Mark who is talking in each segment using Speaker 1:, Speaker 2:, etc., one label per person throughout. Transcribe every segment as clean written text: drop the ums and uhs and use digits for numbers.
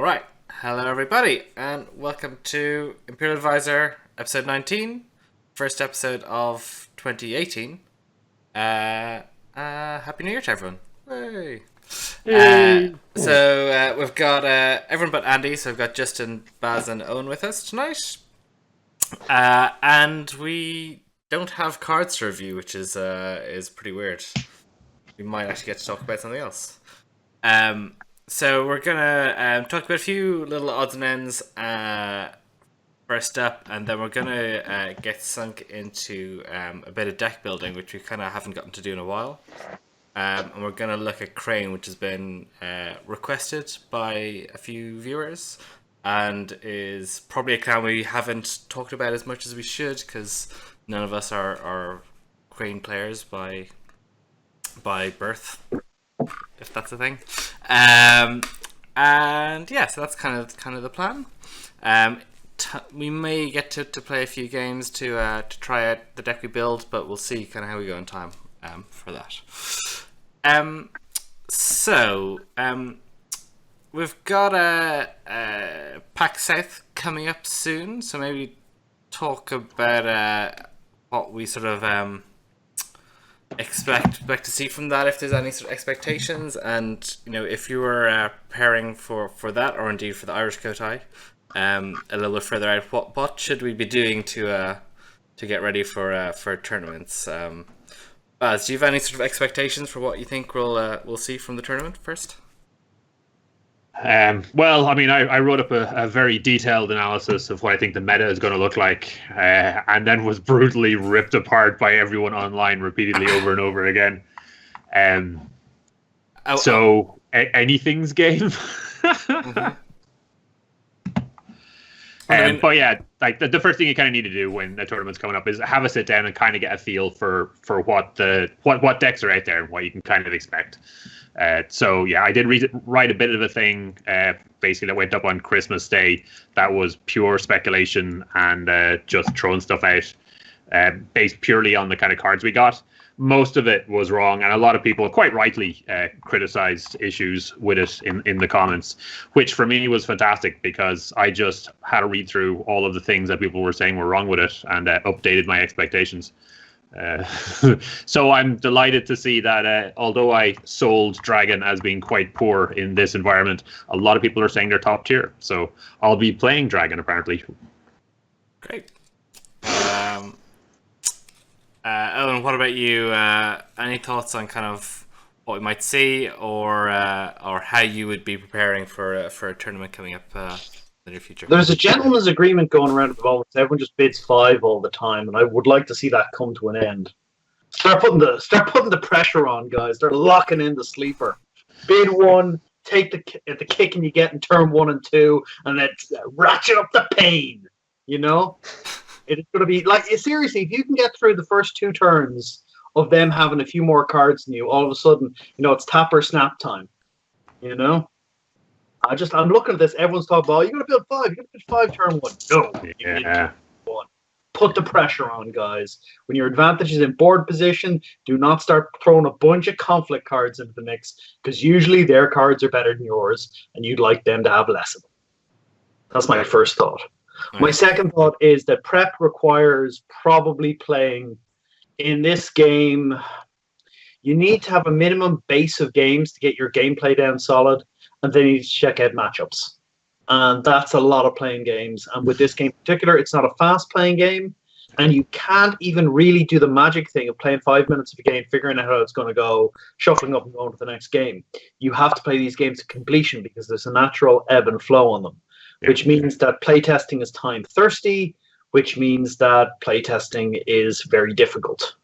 Speaker 1: All right. Hello, everybody, and welcome to Imperial Advisor, episode 19, first episode of 2018. Happy New Year to everyone. Hey. So we've got everyone but Andy, so we've got Justin, Baz, and Owen with us tonight. And we don't have cards to review, which is pretty weird. We might actually get to talk about something else. So we're gonna talk about a few little odds and ends first up, and then we're gonna get sunk into a bit of deck building, which we kind of haven't gotten to do in a while. And we're gonna look at Crane, which has been requested by a few viewers, and is probably a clan we haven't talked about as much as we should, because none of us are Crane players by birth, if that's a thing. And yeah, so that's kind of the plan. We may get to play a few games to try out the deck we build, but we'll see kind of how we go in time for that. We've got a Pack South coming up soon, so maybe talk about what we sort of expect to see from that, if there's any sort of expectations, and if you were preparing for that, or indeed for the Irish Kotai a little bit further out, what should we be doing to get ready for tournaments? Baz, do you have any sort of expectations for what you think we'll see from the tournament first?
Speaker 2: Well, I mean, I wrote up a very detailed analysis of what I think the meta is going to look like, and then was brutally ripped apart by everyone online repeatedly over and over again. Anything's game.
Speaker 1: Mm-hmm.
Speaker 2: But yeah, like the first thing you kind of need to do when a tournament's coming up is have a sit down and kind of get a feel for what decks are out there and what you can kind of expect. So yeah, I did write a bit of a thing basically that went up on Christmas Day that was pure speculation and just throwing stuff out based purely on the kind of cards we got. Most of it was wrong, and a lot of people quite rightly criticized issues with it in the comments, which for me was fantastic because I just had to read through all of the things that people were saying were wrong with it and updated my expectations. So I'm delighted to see that although I sold Dragon as being quite poor in this environment, a lot of people are saying they're top tier. So I'll be playing Dragon apparently.
Speaker 1: Great. Owen, what about you? Any thoughts on kind of what we might see, or how you would be preparing for a tournament coming up in the near future?
Speaker 3: There's a gentleman's agreement going around at the moment. Everyone just bids 5 all the time, and I would like to see that come to an end. Start putting the pressure on, guys. Start locking in the sleeper. Bid 1, take the kicking you get in turn 1 and 2, and then ratchet up the pain. It's going to be like, seriously, if you can get through the first 2 turns of them having a few more cards than you, all of a sudden, it's tap or snap time. I'm looking at this. Everyone's talking about, you're going to build 5. You're going to build 5 turn 1. No.
Speaker 2: Yeah.
Speaker 3: Put the pressure on, guys. When your advantage is in board position, do not start throwing a bunch of conflict cards into the mix, because usually their cards are better than yours, and you'd like them to have less of them. That's my first thought. My second thought is that prep requires probably playing in this game. You need to have a minimum base of games to get your gameplay down solid, and then you need to check out matchups. And that's a lot of playing games. And with this game in particular, it's not a fast playing game, and you can't even really do the magic thing of playing 5 minutes of a game, figuring out how it's going to go, shuffling up and going to the next game. You have to play these games to completion because there's a natural ebb and flow on them. Which means that playtesting is time thirsty, which means that playtesting is very difficult.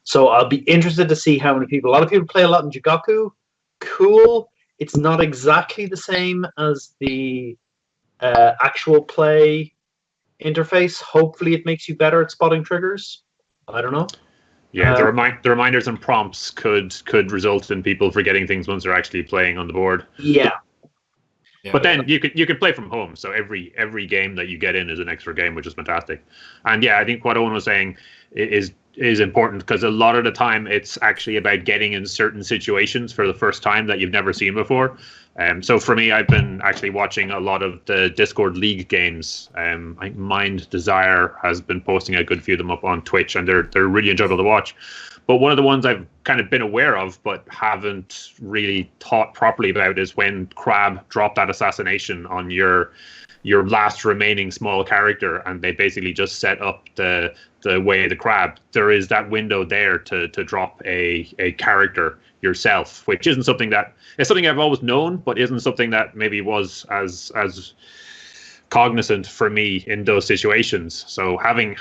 Speaker 3: So I'll be interested to see how many people. A lot of people play a lot in Jigoku. Cool. It's not exactly the same as the actual play interface. Hopefully it makes you better at spotting triggers. I don't know.
Speaker 2: Yeah, the reminders and prompts could result in people forgetting things once they're actually playing on the board.
Speaker 3: Yeah.
Speaker 2: But then you could play from home, so every game that you get in is an extra game, which is fantastic. And yeah, I think what Owen was saying is important, because a lot of the time it's actually about getting in certain situations for the first time that you've never seen before. So for me, I've been actually watching a lot of the Discord League games. I think Mind Desire has been posting a good few of them up on Twitch, and they're really enjoyable to watch. But one of the ones I've kind of been aware of but haven't really thought properly about is when Crab dropped that assassination on your last remaining small character, and they basically just set up the way of the crab. There is that window there to drop a character yourself, which isn't something that it's something I've always known, but isn't something that maybe was as cognizant for me in those situations. So having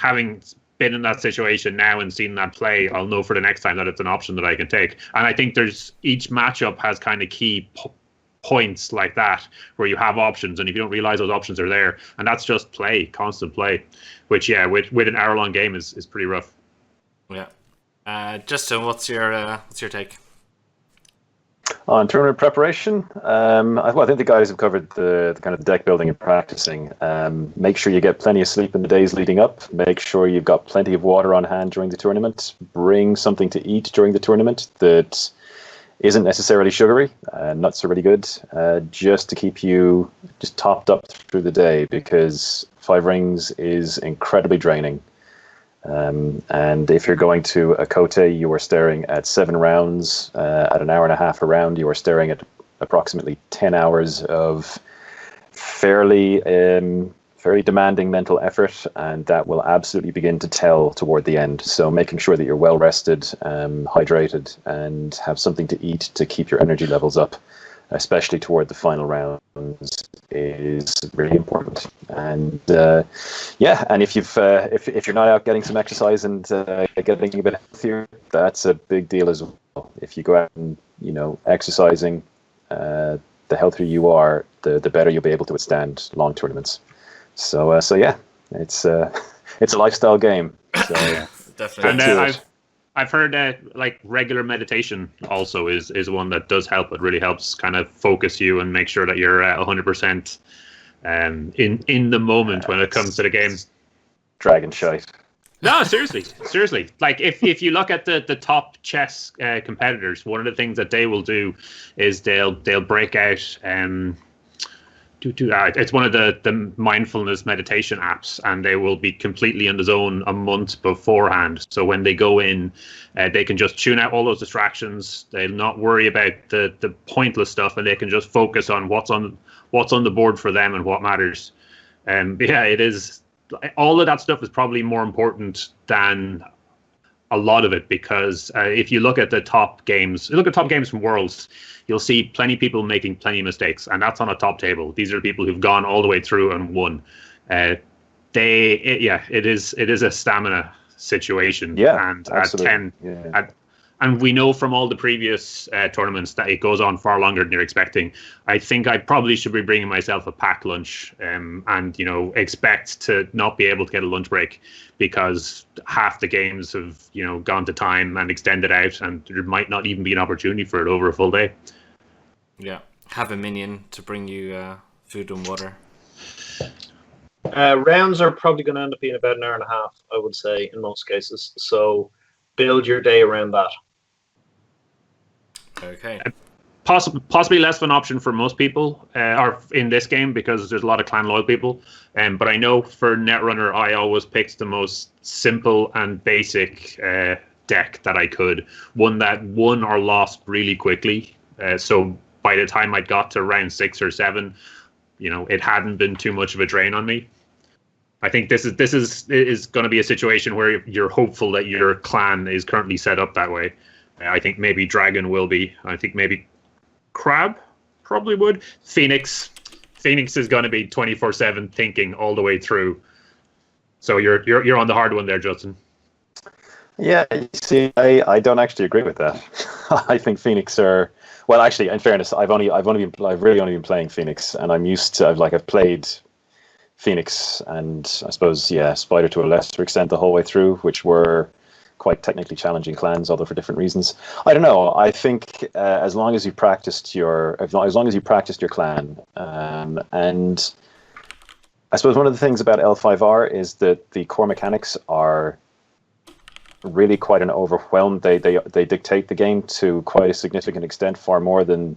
Speaker 2: been in that situation now and seen that play, I'll know for the next time that it's an option that I can take. And I think each matchup has kind of key points like that where you have options, and if you don't realize those options are there, and that's just constant play, which with an hour-long game is pretty rough.
Speaker 1: Yeah. Justin, what's your take?
Speaker 4: On tournament preparation, I think the guys have covered the kind of the deck building and practicing. Make sure you get plenty of sleep in the days leading up. Make sure you've got plenty of water on hand during the tournament. Bring something to eat during the tournament that isn't necessarily sugary. Nuts are really good, just to keep you just topped up through the day, because 5 rings is incredibly draining. And if you're going to a Cote, you are staring at 7 rounds at an hour and a half a round. You are staring at approximately 10 hours of fairly demanding mental effort, and that will absolutely begin to tell toward the end. So making sure that you're well rested, hydrated, and have something to eat to keep your energy levels up, especially toward the final rounds, is really important. And and if you're not out getting some exercise and getting a bit healthier, that's a big deal as well. If you go out and exercising, the healthier you are, the better you'll be able to withstand long tournaments. So yeah, it's a lifestyle game. So
Speaker 1: Definitely.
Speaker 2: And I've heard like regular meditation also is one that does help. It really helps kind of focus you and make sure that you're 100% in the moment when it comes to the game.
Speaker 4: Dragon shite.
Speaker 2: No, seriously. Like if you look at the top chess competitors, one of the things that they will do is they'll break out. It's one of the mindfulness meditation apps, and they will be completely in the zone a month beforehand. So when they go in, they can just tune out all those distractions. They'll not worry about the pointless stuff, and they can just focus on what's on the board for them and what matters. It is. All of that stuff is probably more important than a lot of it, because if you look at the top games, from Worlds, you'll see plenty of people making plenty of mistakes, and that's on a top table. These are people who've gone all the way through and won. It is a stamina situation.
Speaker 4: Yeah,
Speaker 2: and
Speaker 4: absolutely.
Speaker 2: And we know from all the previous tournaments that it goes on far longer than you're expecting. I think I probably should be bringing myself a packed lunch, and expect to not be able to get a lunch break, because half the games have gone to time and extended out, and there might not even be an opportunity for it over a full day.
Speaker 1: Yeah, have a minion to bring you food and water.
Speaker 3: Rounds are probably going to end up being about an hour and a half, I would say, in most cases. So build your day around that.
Speaker 1: Okay.
Speaker 2: Possibly less of an option for most people or in this game, because there's a lot of clan loyal people. But I know for Netrunner, I always picked the most simple and basic deck that I could. One that won or lost really quickly. So by the time I got to round 6 or 7, it hadn't been too much of a drain on me. I think this is going to be a situation where you're hopeful that your clan is currently set up that way. I think maybe Dragon will be. I think maybe Crab probably would. Phoenix is going to be 24/7 thinking all the way through. So you're on the hard one there, Justin.
Speaker 4: Yeah, you see, I don't actually agree with that. I think Phoenix are, well, actually, in fairness, I've really only been playing Phoenix, and I'm used to I've played Phoenix and I suppose Spider to a lesser extent the whole way through, which were quite technically challenging clans, although for different reasons. I don't know. I think as long as you practiced your clan, and I suppose one of the things about L5R is that the core mechanics are really quite an overwhelm. They dictate the game to quite a significant extent, far more than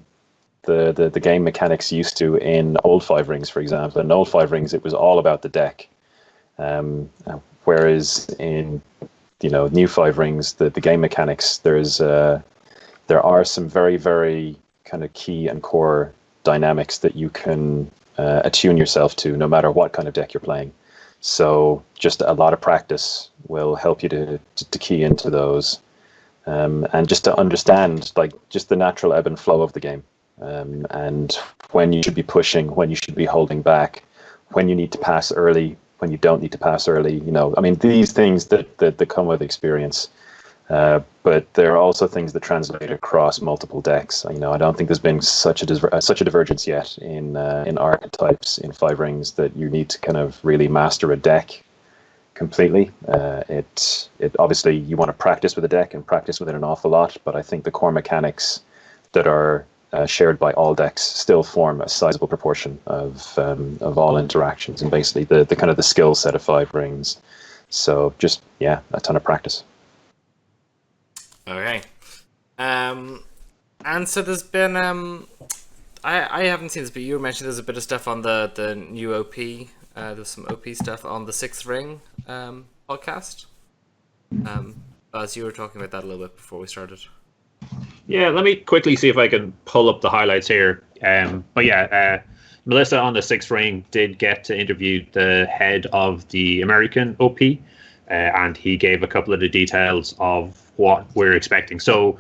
Speaker 4: the game mechanics used to in old Five Rings, for example. In old Five Rings, it was all about the deck, whereas in new Five Rings, the game mechanics, there are some very, very kind of key and core dynamics that you can attune yourself to, no matter what kind of deck you're playing. So just a lot of practice will help you to key into those, and just to understand like just the natural ebb and flow of the game, and when you should be pushing, when you should be holding back, when you need to pass early, when you don't need to pass early. I mean, these things that come with experience, but there are also things that translate across multiple decks. I don't think there's been such a divergence yet in archetypes in Five Rings that you need to kind of really master a deck completely. It obviously you want to practice with a deck and practice with it an awful lot, but I think the core mechanics that are shared by all decks still form a sizable proportion of all interactions, and basically the kind of the skill set of Five Rings. So just a ton of practice.
Speaker 1: Okay. And so there's been I haven't seen this, but you mentioned there's a bit of stuff on the new OP. There's some OP stuff on the Sixth Ring podcast. As you were talking about that a little bit before we started.
Speaker 2: Yeah, let me quickly see if I can pull up the highlights here. Melissa on the Sixth Ring did get to interview the head of the American OP, and he gave a couple of the details of what we're expecting. So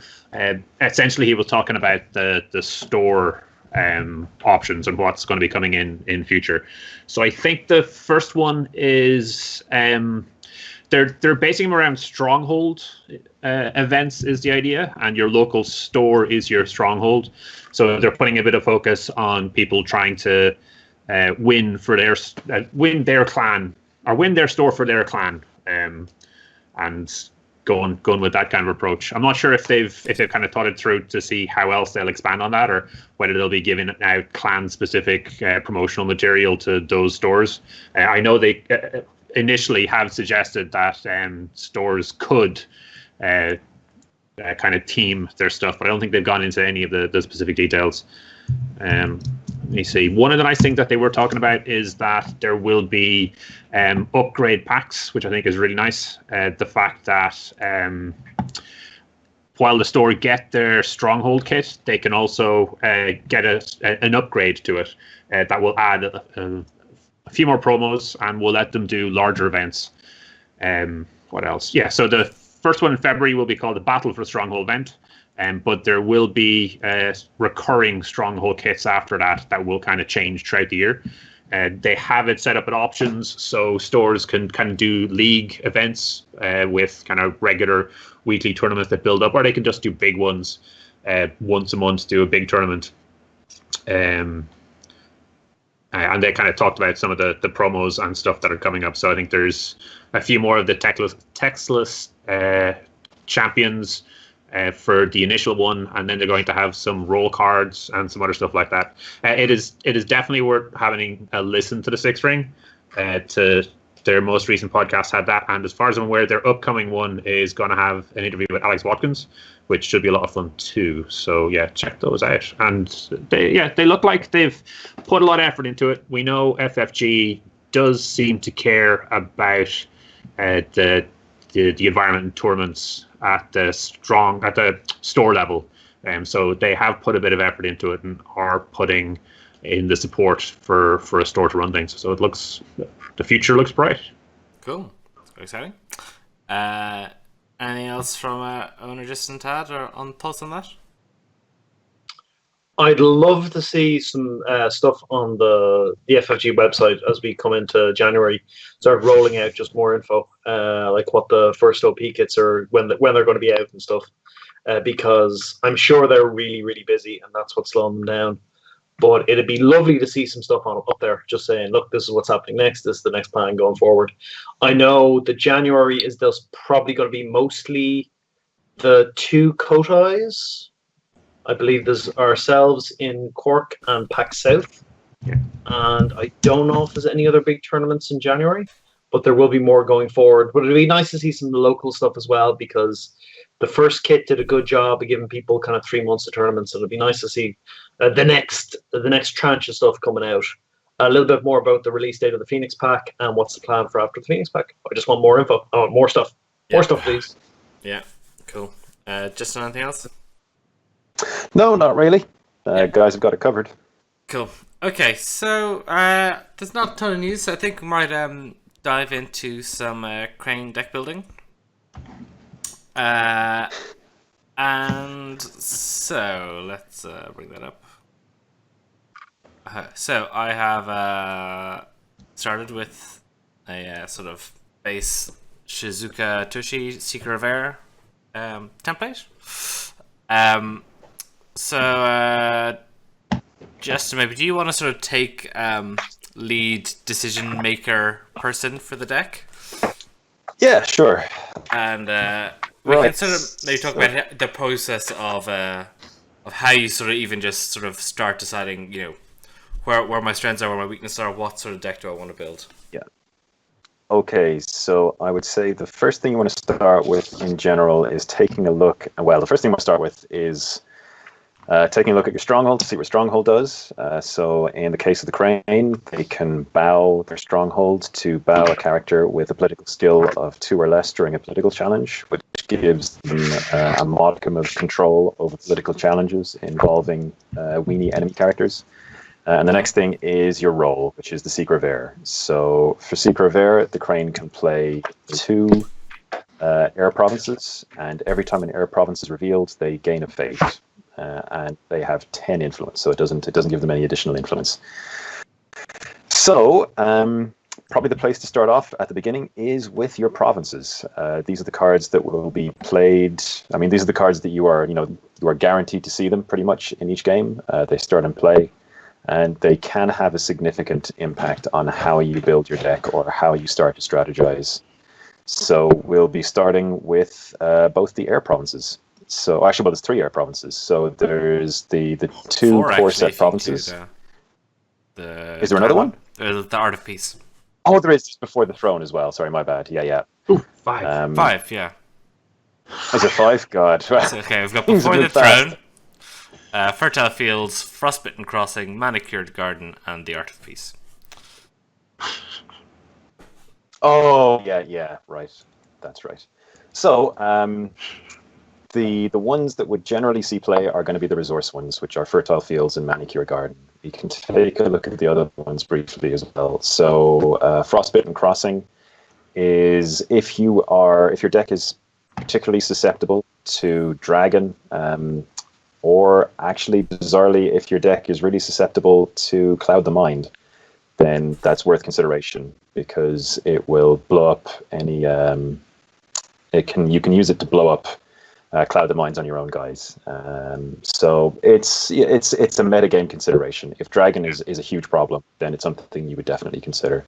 Speaker 2: essentially he was talking about the store options and what's going to be coming in future. So I think the first one is they're basing them around stronghold events is the idea, and your local store is your stronghold. So they're putting a bit of focus on people trying to win their clan, or win their store for their clan, and going with that kind of approach. I'm not sure if they've kind of thought it through to see how else they'll expand on that, or whether they'll be giving out clan specific promotional material to those stores. I know they initially have suggested that stores could kind of team their stuff, but I don't think they've gone into any of the specific details. Let me see. One of the nice things that they were talking about is that there will be upgrade packs, which I think is really nice. The fact that while the store get their stronghold kit, they can also get an upgrade to it that will add a few more promos and will let them do larger events. What else? Yeah, so the first one in February will be called the Battle for Stronghold event. But there will be recurring stronghold kits after that will kind of change throughout the year. They have it set up at options, so stores can kind of do league events with kind of regular weekly tournaments that build up, or they can just do big ones once a month, do a big tournament. And they kind of talked about some of the promos and stuff that are coming up. So I think there's a few more of the textless champions for the initial one, and then they're going to have some roll cards and some other stuff like that. It is definitely worth having a listen to the Sixth Ring. To their most recent podcast had that, and as far as I'm aware, their upcoming one is going to have an interview with Alex Watkins, which should be a lot of fun too. So yeah, check those out. And they look like they've put a lot of effort into it. We know FFG does seem to care about the environment and tournaments at the store level, so they have put a bit of effort into it and are putting in the support for a store to run things. So the future looks bright.
Speaker 1: Cool, that's very exciting. Anything else from Owen or Justin, Tad, or on thoughts on that?
Speaker 3: I'd love to see some stuff on the FFG website as we come into January. Start rolling out just more info, like what the first OP kits are, when they're going to be out and stuff. Because I'm sure they're really, really busy, and that's what's slowing them down. But it'd be lovely to see some stuff up there, just saying, look, this is what's happening next. This is the next plan going forward. I know that January is just probably going to be mostly the two Kotais. I believe there's ourselves in Cork and PAC South.
Speaker 2: Yeah.
Speaker 3: And I don't know if there's any other big tournaments in January, but there will be more going forward. But it'd be nice to see some local stuff as well, because the first kit did a good job of giving people kind of 3 months of tournaments. So it'll be nice to see the next tranche of stuff coming out. A little bit more about the release date of the Phoenix pack and what's the plan for after the Phoenix pack. I just want more info. I want more stuff. More stuff, please.
Speaker 1: Yeah, cool. Just anything else?
Speaker 4: No, not really. Guys have got it covered.
Speaker 1: Cool. Okay, so there's not a ton of news. So I think we might dive into some Crane deck building. And so let's bring that up. So I have started with a sort of base Shizuka Toshi Secret of Air template. So Justin, maybe do you want to sort of take lead decision maker person for the deck?
Speaker 4: Yeah, sure.
Speaker 1: And we can sort of maybe talk about the process of how you sort of even just sort of start deciding, you know, where my strengths are, where my weaknesses are, what sort of deck do I want to build.
Speaker 4: Yeah. Okay, so I would say the first thing you want to start with in general is taking a look. Well, the first thing you want to start with is taking a look at your stronghold to see what stronghold does. So in the case of the Crane, they can bow their stronghold to bow a character with a political skill of 2 or less during a political challenge, which gives them a modicum of control over political challenges involving weenie enemy characters. And the next thing is your role, which is the Secret of Air. So for Secret of Air, the Crane can play 2 air provinces, and every time an air province is revealed, they gain a fate. And they have 10 influence, so it doesn't give them any additional influence. So probably the place to start off at the beginning is with your provinces. These are the cards that will be played. I mean, these are the cards that you are guaranteed to see them pretty much in each game. They start in play, and they can have a significant impact on how you build your deck or how you start to strategize. So we'll be starting with both the air provinces. So actually, well, there's 3 air provinces. So there's the 2 core set provinces. Is there another one?
Speaker 1: The Art of Peace.
Speaker 4: Oh, there is before the throne as well. Sorry, my bad. Yeah.
Speaker 3: Ooh, 5.
Speaker 1: 5, yeah.
Speaker 4: Is it 5? God.
Speaker 1: So, okay, we've got Before the Throne, Fertile Fields, Frostbitten Crossing, Manicured Garden, and the Art of Peace.
Speaker 4: Oh, yeah, right. That's right. So, the ones that would generally see play are going to be the resource ones, which are Fertile Fields and Manicure Garden. You can take a look at the other ones briefly as well. So Frostbitten Crossing is if your deck is particularly susceptible to Dragon, or actually bizarrely if your deck is really susceptible to Cloud the Mind, then that's worth consideration because it will blow up any. You can use it to blow up Cloud the Minds on your own guys. So it's a metagame consideration. If Dragon is a huge problem, then it's something you would definitely consider.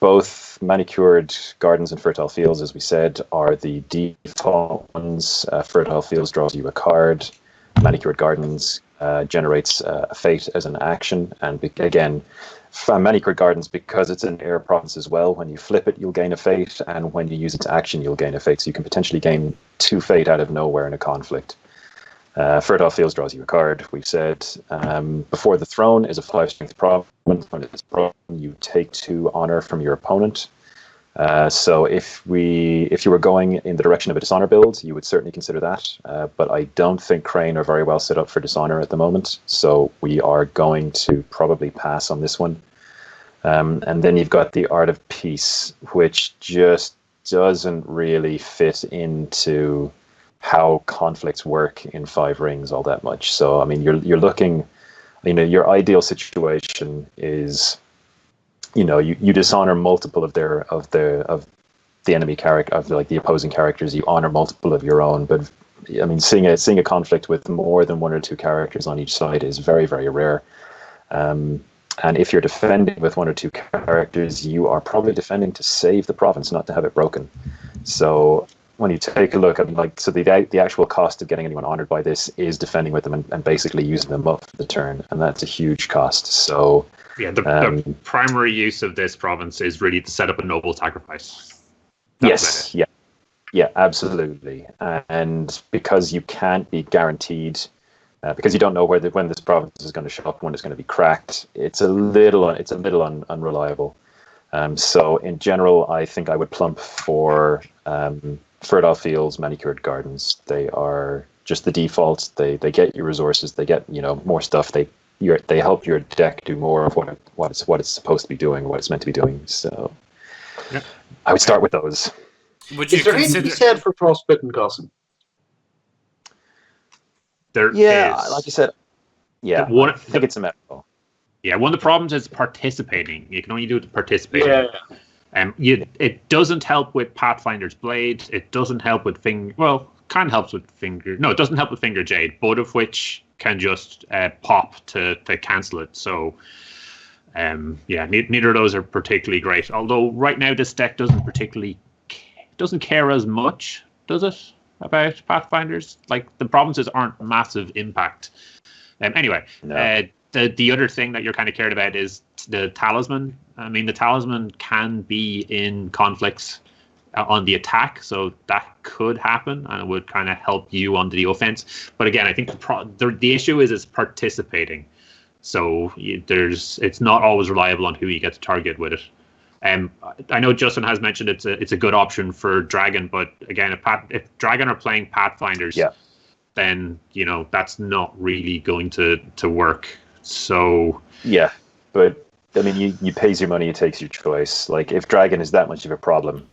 Speaker 4: Both Manicured Gardens and Fertile Fields, as we said, are the default ones. Fertile Fields draws you a card. Manicured Gardens generates a fate as an action. And again, Manicured Gardens, because it's an air province as well, when you flip it, you'll gain a fate, and when you use it to action, you'll gain a fate. So you can potentially gain 2 fate out of nowhere in a conflict. Fertile Fields draws you a card. We've said Before the Throne is a 5 strength province. When it's broken, you take 2 honor from your opponent. So if you were going in the direction of a Dishonor build, you would certainly consider that. But I don't think Crane are very well set up for Dishonor at the moment. So we are going to probably pass on this one. And then you've got the Art of Peace, which just doesn't really fit into how conflicts work in 5 rings all that much. So I mean, you're looking, your ideal situation is, you dishonor multiple of the enemy character, of like the opposing characters. You honor multiple of your own, but I mean, seeing a conflict with more than 1 or 2 characters on each side is very, very rare. And if you're defending with 1 or 2 characters, you are probably defending to save the province, not to have it broken. So when you take a look at the actual cost of getting anyone honored by this is defending with them and basically using them up for the turn, and that's a huge cost. So
Speaker 2: yeah, the primary use of this province is really to set up a noble sacrifice.
Speaker 4: Yes, yeah. Yeah, absolutely. And because you can't be guaranteed, because you don't know when this province is going to show up, when it's going to be cracked, it's a little unreliable. So in general, I think I would plump for fertile fields, manicured gardens. They are just the default. They get you resources. They get more stuff. They help your deck do more of what it's supposed to be doing, what it's meant to be doing. So
Speaker 2: Yeah.
Speaker 4: I would start with those.
Speaker 1: Would you
Speaker 3: Is there anything to be said for frostbitten crossing?
Speaker 2: There
Speaker 4: Yeah,
Speaker 2: is.
Speaker 4: like you said. Yeah,
Speaker 2: One-
Speaker 4: I think it's a medical.
Speaker 2: Yeah, one of the problems is participating. You can only do it to participate.
Speaker 3: Yeah.
Speaker 2: It doesn't help with Pathfinder's Blade. It doesn't help with Finger. Well, kind of helps with Finger. No, it doesn't help with Finger Jade. Both of which can just pop to cancel it. So, neither of those are particularly great. Although right now this deck doesn't care as much, does it, about Pathfinders? Like the provinces aren't massive impact. Anyway.
Speaker 4: No.
Speaker 2: The other thing that you're kind of cared about is the talisman. I mean, the talisman can be in conflicts on the attack, so that could happen, and it would kind of help you on the offense. But again, I think the issue is participating. So it's not always reliable on who you get to target with it. I know Justin has mentioned it's a good option for Dragon, but again, if Dragon are playing Pathfinders, then that's not really going to work. So
Speaker 4: yeah, but I mean, you pays your money, it takes your choice. Like if Dragon is that much of a problem,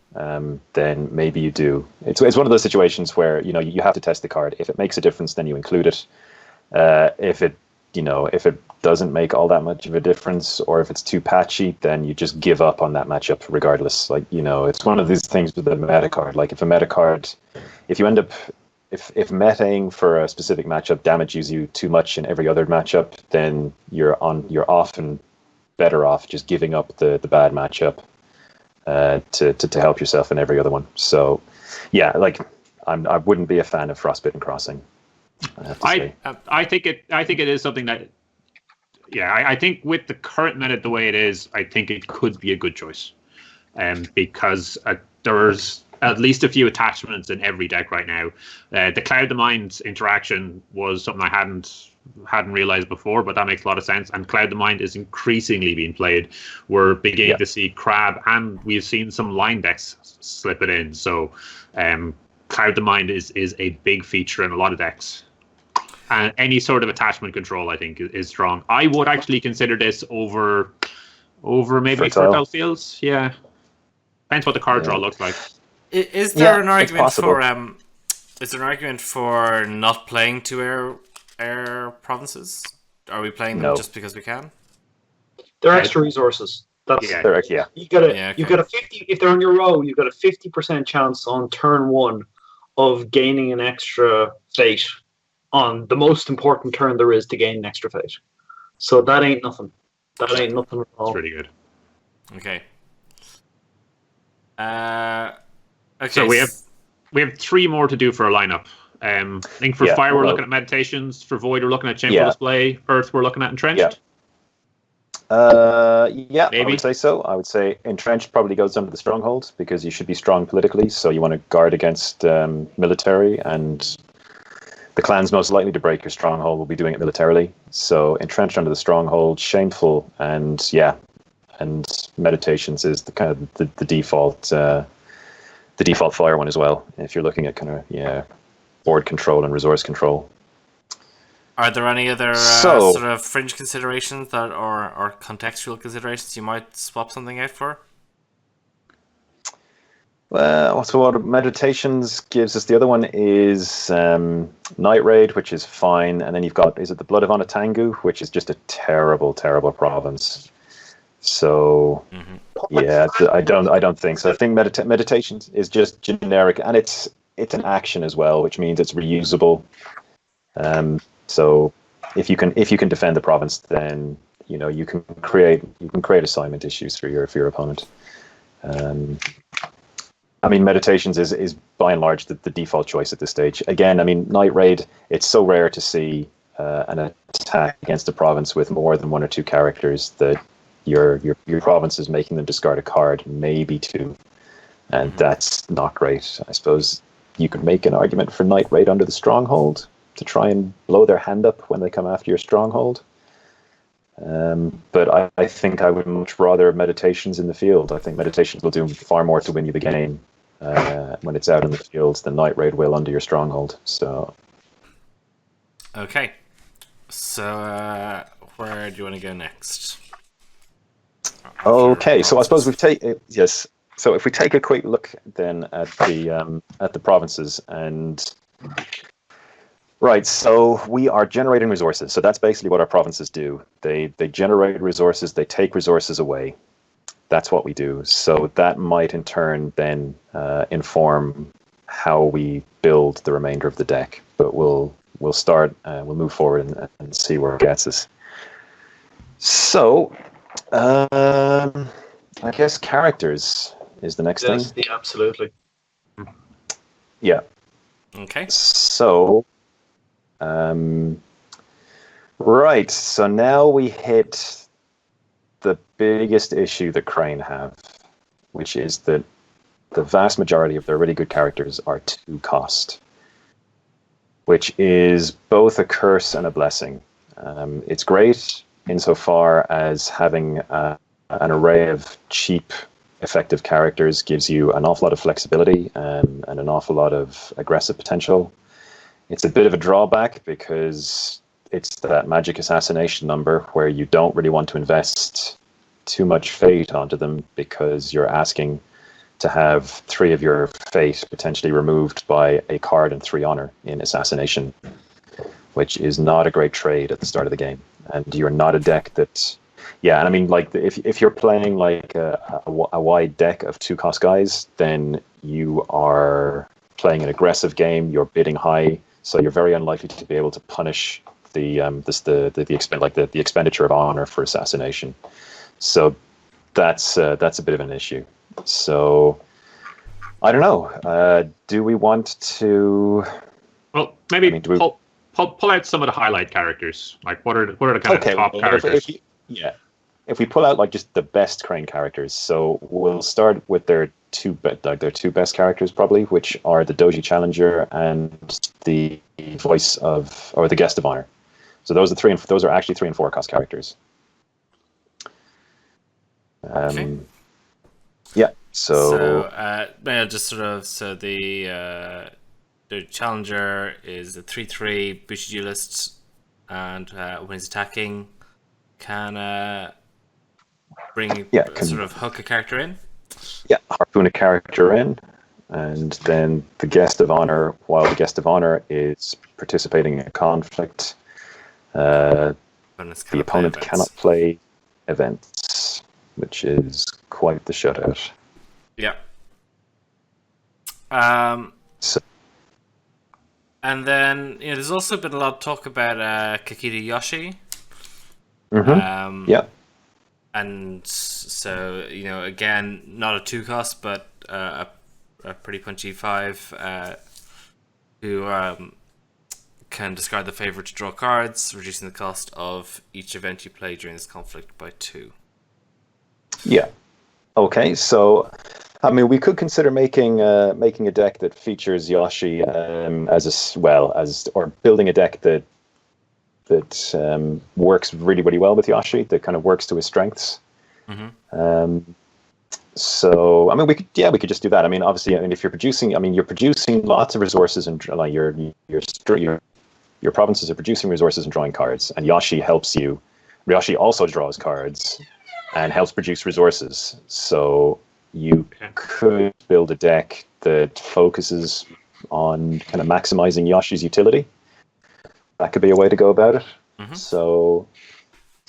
Speaker 4: then maybe you do. It's one of those situations where you have to test the card. If it makes a difference, then you include it. If it doesn't make all that much of a difference, or if it's too patchy, then you just give up on that matchup regardless. Like it's one of these things with the meta card. Like if you end up if metaing for a specific matchup damages you too much in every other matchup, then you're often better off just giving up the bad matchup to help yourself in every other one. So yeah, like I wouldn't be a fan of Frostbitten Crossing.
Speaker 2: I think it is something that I think with the current meta the way it is, I think it could be a good choice, because there's at least a few attachments in every deck right now. The Cloud the Mind interaction was something I hadn't realized before, but that makes a lot of sense. And Cloud the Mind is increasingly being played. We're beginning to see Crab, and we've seen some line decks slip it in. So Cloud the Mind is a big feature in a lot of decks. And any sort of attachment control, I think, is strong. I would actually consider this over maybe Fertile Fields. Yeah, depends what the card draw looks like.
Speaker 1: Is there an argument for is there an argument for not playing two air provinces? Are we playing them just because we can?
Speaker 3: They're extra resources. That's You got a 50 if they're on your row, you've got a 50% chance on turn one of gaining an extra fate on the most important turn there is to gain an extra fate. So that ain't nothing. That ain't nothing at all.
Speaker 2: That's pretty good.
Speaker 1: Okay. Okay.
Speaker 2: So we have 3 more to do for our lineup. I think for Fire we're looking at Meditations. For Void we're looking at Shameful Display. Earth we're looking at Entrenched.
Speaker 4: Maybe. I would say so. I would say Entrenched probably goes under the Stronghold because you should be strong politically. So you want to guard against military, and the clans most likely to break your Stronghold will be doing it militarily. So Entrenched under the Stronghold, Shameful, and Meditations is the kind of the default. The default Fire one as well, if you're looking at kind of board control and resource control.
Speaker 1: Are there any other sort of fringe considerations or contextual considerations you might swap something out for?
Speaker 4: Well, so what Meditations gives us, the other one is Night Raid, which is fine, and then you've got, is it the Blood of Onotangu, which is just a terrible, terrible province. So I don't think so. I think Meditations is just generic, and it's an action as well, which means it's reusable. So if you can defend the province, then you can create assignment issues for your opponent. I mean, Meditations is by and large the default choice at this stage. Again, I mean, Night Raid, it's so rare to see an attack against a province with more than 1 or 2 characters that your province is making them discard a card, maybe 2. and that's not great. I suppose you could make an argument for Knight Raid under the Stronghold to try and blow their hand up when they come after your Stronghold. But I think I would much rather Meditations in the field. I think Meditations will do far more to win you the game when it's out in the field than Knight Raid will under your Stronghold. So,
Speaker 1: okay. So, where do you want to go next?
Speaker 4: okay, so I suppose yes. So if we take a quick look then at the provinces and right, so we are generating resources. So that's basically what our provinces do. They generate resources, they take resources away. That's what we do. So that might in turn then inform how we build the remainder of the deck. But we'll start, we'll move forward and see where it gets us. So I guess characters is the next thing.
Speaker 3: Yeah, absolutely.
Speaker 4: Yeah.
Speaker 1: Okay.
Speaker 4: So, right. So now we hit the biggest issue that Crane have, which is that the vast majority of their really good characters are 2 cost, which is both a curse and a blessing. It's great insofar as having an array of cheap, effective characters gives you an awful lot of flexibility and an awful lot of aggressive potential. It's a bit of a drawback because it's that magic assassination number where you don't really want to invest too much fate onto them because you're asking to have 3 of your fate potentially removed by a card and 3 honor in assassination, which is not a great trade at the start of the game. And you're not a deck that... Yeah, and I mean, like, if you're playing like a wide deck of 2 cost guys, then you are playing an aggressive game. You're bidding high, so you're very unlikely to be able to punish the expenditure of honor for assassination. So that's a bit of an issue. So I don't know. Do we want to?
Speaker 2: Well, maybe pull out some of the highlight characters. Like, what are the kind of top characters?
Speaker 4: If we pull out like just the best Crane characters, so we'll start with their two best characters probably, which are the Doji Challenger and the Voice of, or the Guest of Honor. So those are actually 3 and 4 cost characters.
Speaker 1: Okay.
Speaker 4: Yeah. So
Speaker 1: just sort of the Challenger is a 3/3 Bushi Duelist, and when he's attacking, can sort of hook a character in.
Speaker 4: Yeah, harpoon a character in, and then the Guest of Honor, while the Guest of Honor is participating in a conflict, the opponent cannot play events, which is quite the shutout.
Speaker 1: Yeah.
Speaker 4: So,
Speaker 1: and then there's also been a lot of talk about Kakita Yoshi.
Speaker 4: Mm-hmm. Yeah.
Speaker 1: And so, again, not a 2 cost, but a pretty punchy 5 who can discard the favorite to draw cards, reducing the cost of each event you play during this conflict by 2.
Speaker 4: Yeah. Okay, so I mean, we could consider making a deck that features Yoshi or building a deck that works really, really well with Yoshi, that kind of works to his strengths.
Speaker 1: Mm-hmm.
Speaker 4: So I mean, we could just do that. I mean, obviously, if you're producing lots of resources, and like your provinces are producing resources and drawing cards, and Yoshi helps you. Yoshi also draws cards and helps produce resources. So you could build a deck that focuses on kind of maximizing Yoshi's utility. That could be a way to go about it.
Speaker 1: Mm-hmm.
Speaker 4: So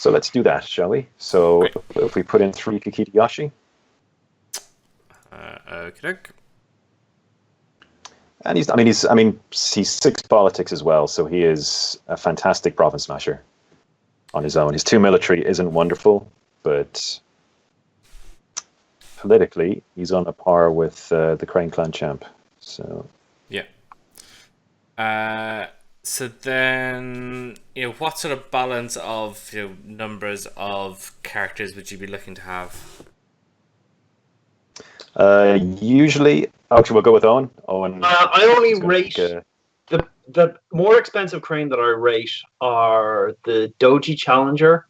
Speaker 4: let's do that, shall we? So
Speaker 1: Great.
Speaker 4: If we put in 3 Kakita Yoshi.
Speaker 1: Okay.
Speaker 4: And he's 6 politics as well, so he is a fantastic province smasher on his own. His 2 military isn't wonderful, but politically he's on a par with the Crane Clan champ. So
Speaker 1: yeah. So then, what sort of balance of numbers of characters would you be looking to have?
Speaker 4: Usually, actually, we'll go with Owen. Owen.
Speaker 3: I only
Speaker 4: is gonna
Speaker 3: rate
Speaker 4: pick,
Speaker 3: the more expensive crane that I rate are the Doji Challenger,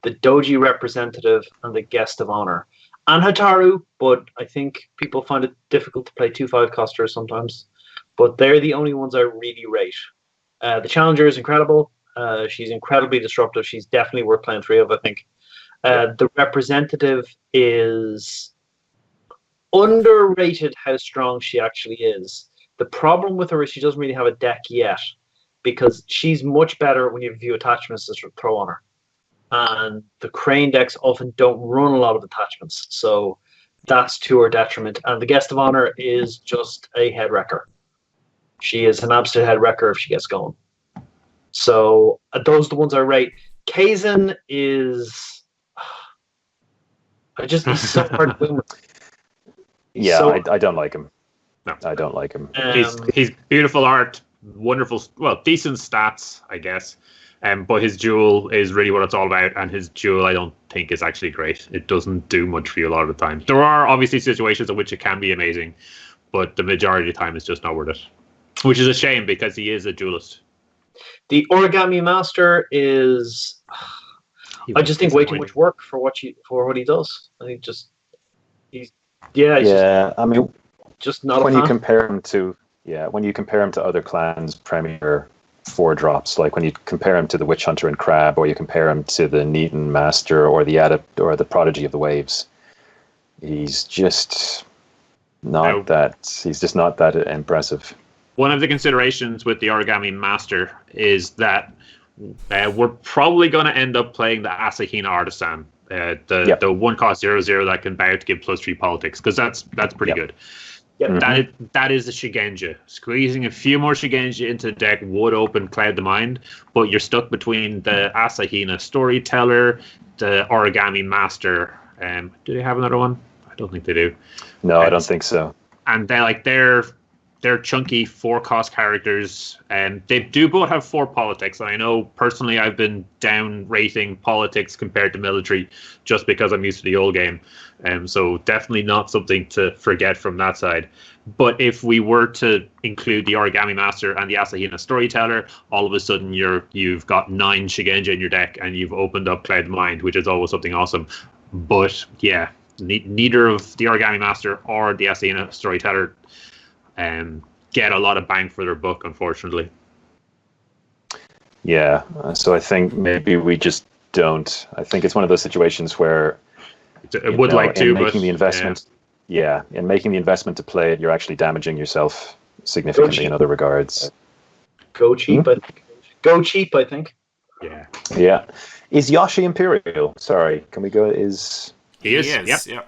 Speaker 3: the Doji Representative, and the Guest of Honor. And Hataru, but I think people find it difficult to play 2/5 costers sometimes. But they're the only ones I really rate. The Challenger is incredible. She's incredibly disruptive. She's definitely worth playing 3 of, I think. The Representative is underrated how strong she actually is. The problem with her is she doesn't really have a deck yet, because she's much better when you have a few attachments to throw on her. And the crane decks often don't run a lot of attachments, so that's to her detriment. And the Guest of Honor is just a head wrecker. She is an absolute head wrecker if she gets going. So those are the ones I rate. Kazan is... he's so hard to win with.
Speaker 4: yeah,
Speaker 3: So-
Speaker 4: I don't like him.
Speaker 2: No.
Speaker 4: I don't like him.
Speaker 2: He's beautiful art, wonderful, well, decent stats, I guess. But his duel is really what it's all about, and his duel I don't think is actually great. It doesn't do much for you a lot of the time. There are obviously situations in which it can be amazing, but the majority of the time it's just not worth it. Which is a shame because he is a duelist.
Speaker 3: The Origami Master is... I just think way too much work for what he does. I think he's
Speaker 4: I mean,
Speaker 3: just not
Speaker 4: when
Speaker 3: a
Speaker 4: you
Speaker 3: fan.
Speaker 4: compare him to other clans premier 4-drops, like when you compare him to the Witch Hunter and Crab, or you compare him to the Neaton Master or the Adept or the Prodigy of the Waves, he's just not that impressive.
Speaker 2: One of the considerations with the Origami Master is that we're probably going to end up playing the Asahina Artisan, the 1-cost 0/0 that can bow to give +3 politics, because that's pretty good.
Speaker 3: Yeah.
Speaker 2: That is the Shigenja. Squeezing a few more Shigenja into the deck would open Cloud the Mind, but you're stuck between the Asahina Storyteller, the Origami Master. Do they have another one? I don't think they do.
Speaker 4: No, I don't think so.
Speaker 2: And they're chunky 4-cost characters, and they do both have 4 politics. And I know personally I've been down rating politics compared to military just because I'm used to the old game. So definitely not something to forget from that side. But if we were to include the Origami Master and the Asahina Storyteller, all of a sudden you've got 9 Shigenja in your deck, and you've opened up Cloud Mind, which is always something awesome. But yeah, neither of the Origami Master or the Asahina Storyteller get a lot of bang for their buck, unfortunately.
Speaker 4: Yeah, so I think maybe we just don't. I think it's one of those situations where
Speaker 2: I would like to,
Speaker 4: in making
Speaker 2: but
Speaker 4: the investment, in making the investment to play it, you're actually damaging yourself significantly in other regards.
Speaker 3: Go cheap, I think.
Speaker 2: Yeah.
Speaker 4: Yeah. Is Yoshi Imperial? Sorry, can we go?
Speaker 2: He is. Yep.
Speaker 1: Yeah.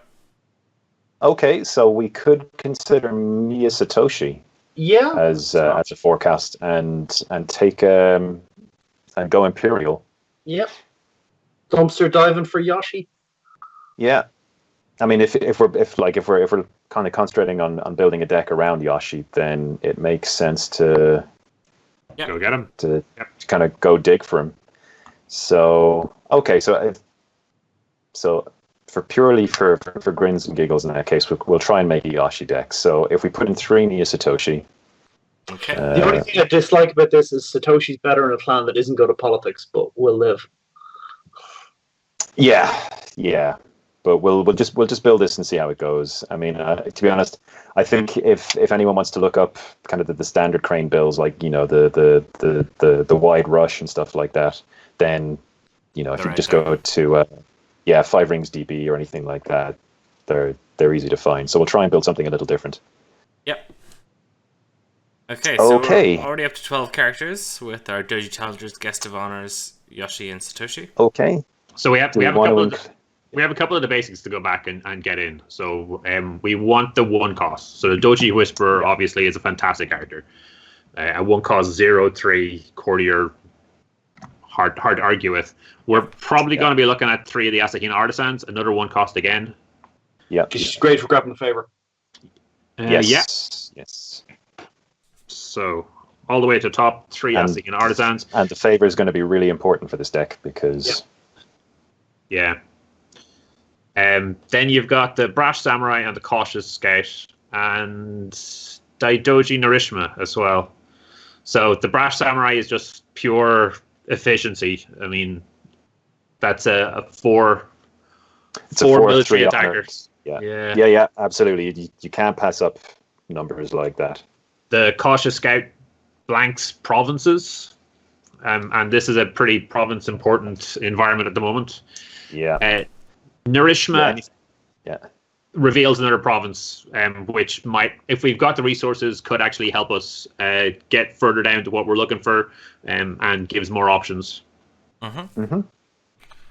Speaker 4: Okay, so we could consider Mia Satoshi
Speaker 3: Yeah.
Speaker 4: as a forecast and take and go Imperial.
Speaker 3: Yep. Dumpster diving for Yoshi.
Speaker 4: Yeah, I mean, if we're kind of concentrating on building a deck around Yoshi, then it makes sense to
Speaker 2: Go get him.
Speaker 4: to kind of go dig for him. So okay, so for purely for grins and giggles in that case, we'll try and make a Yoshi deck. So if we put in 3 Nia Satoshi.
Speaker 1: Okay.
Speaker 3: The only thing I dislike about this is Satoshi's better in a clan that isn't good at politics, but will live.
Speaker 4: Yeah. But we'll just build this and see how it goes. I mean, to be honest, I think if anyone wants to look up kind of the standard crane builds, like the wide rush and stuff like that, then if you just go to 5 Rings DB or anything like that, they're easy to find. So we'll try and build something a little different.
Speaker 1: Yep. Okay, so
Speaker 4: Okay.
Speaker 1: we're already up to 12 characters with our Doji Challengers, Guest of Honors, Yoshi and Satoshi.
Speaker 4: Okay.
Speaker 2: So we have a couple of the basics to go back and get in. So we want the 1-cost. So the Doji Whisperer obviously is a fantastic character. A 1-cost 0/3 courtier, hard to argue with. We're probably going to be looking at 3 of the Asahina Artisans, another 1-cost again.
Speaker 4: Yeah.
Speaker 3: She's great for grabbing the favor.
Speaker 4: Yes.
Speaker 2: So all the way to the top, 3 Asahina Artisans.
Speaker 4: And the favor is going to be really important for this deck because...
Speaker 2: Yeah. Then you've got the Brash Samurai and the Cautious Scout, and Daidoji Narishima as well. So the Brash Samurai is just pure efficiency. I mean, that's a four military attackers.
Speaker 4: Yeah, absolutely. You can't pass up numbers like that.
Speaker 2: The Cautious Scout blanks provinces, and this is a pretty province-important environment at the moment.
Speaker 4: Yeah.
Speaker 2: Narishima reveals another province, which might, if we've got the resources, could actually help us get further down to what we're looking for, and gives more options.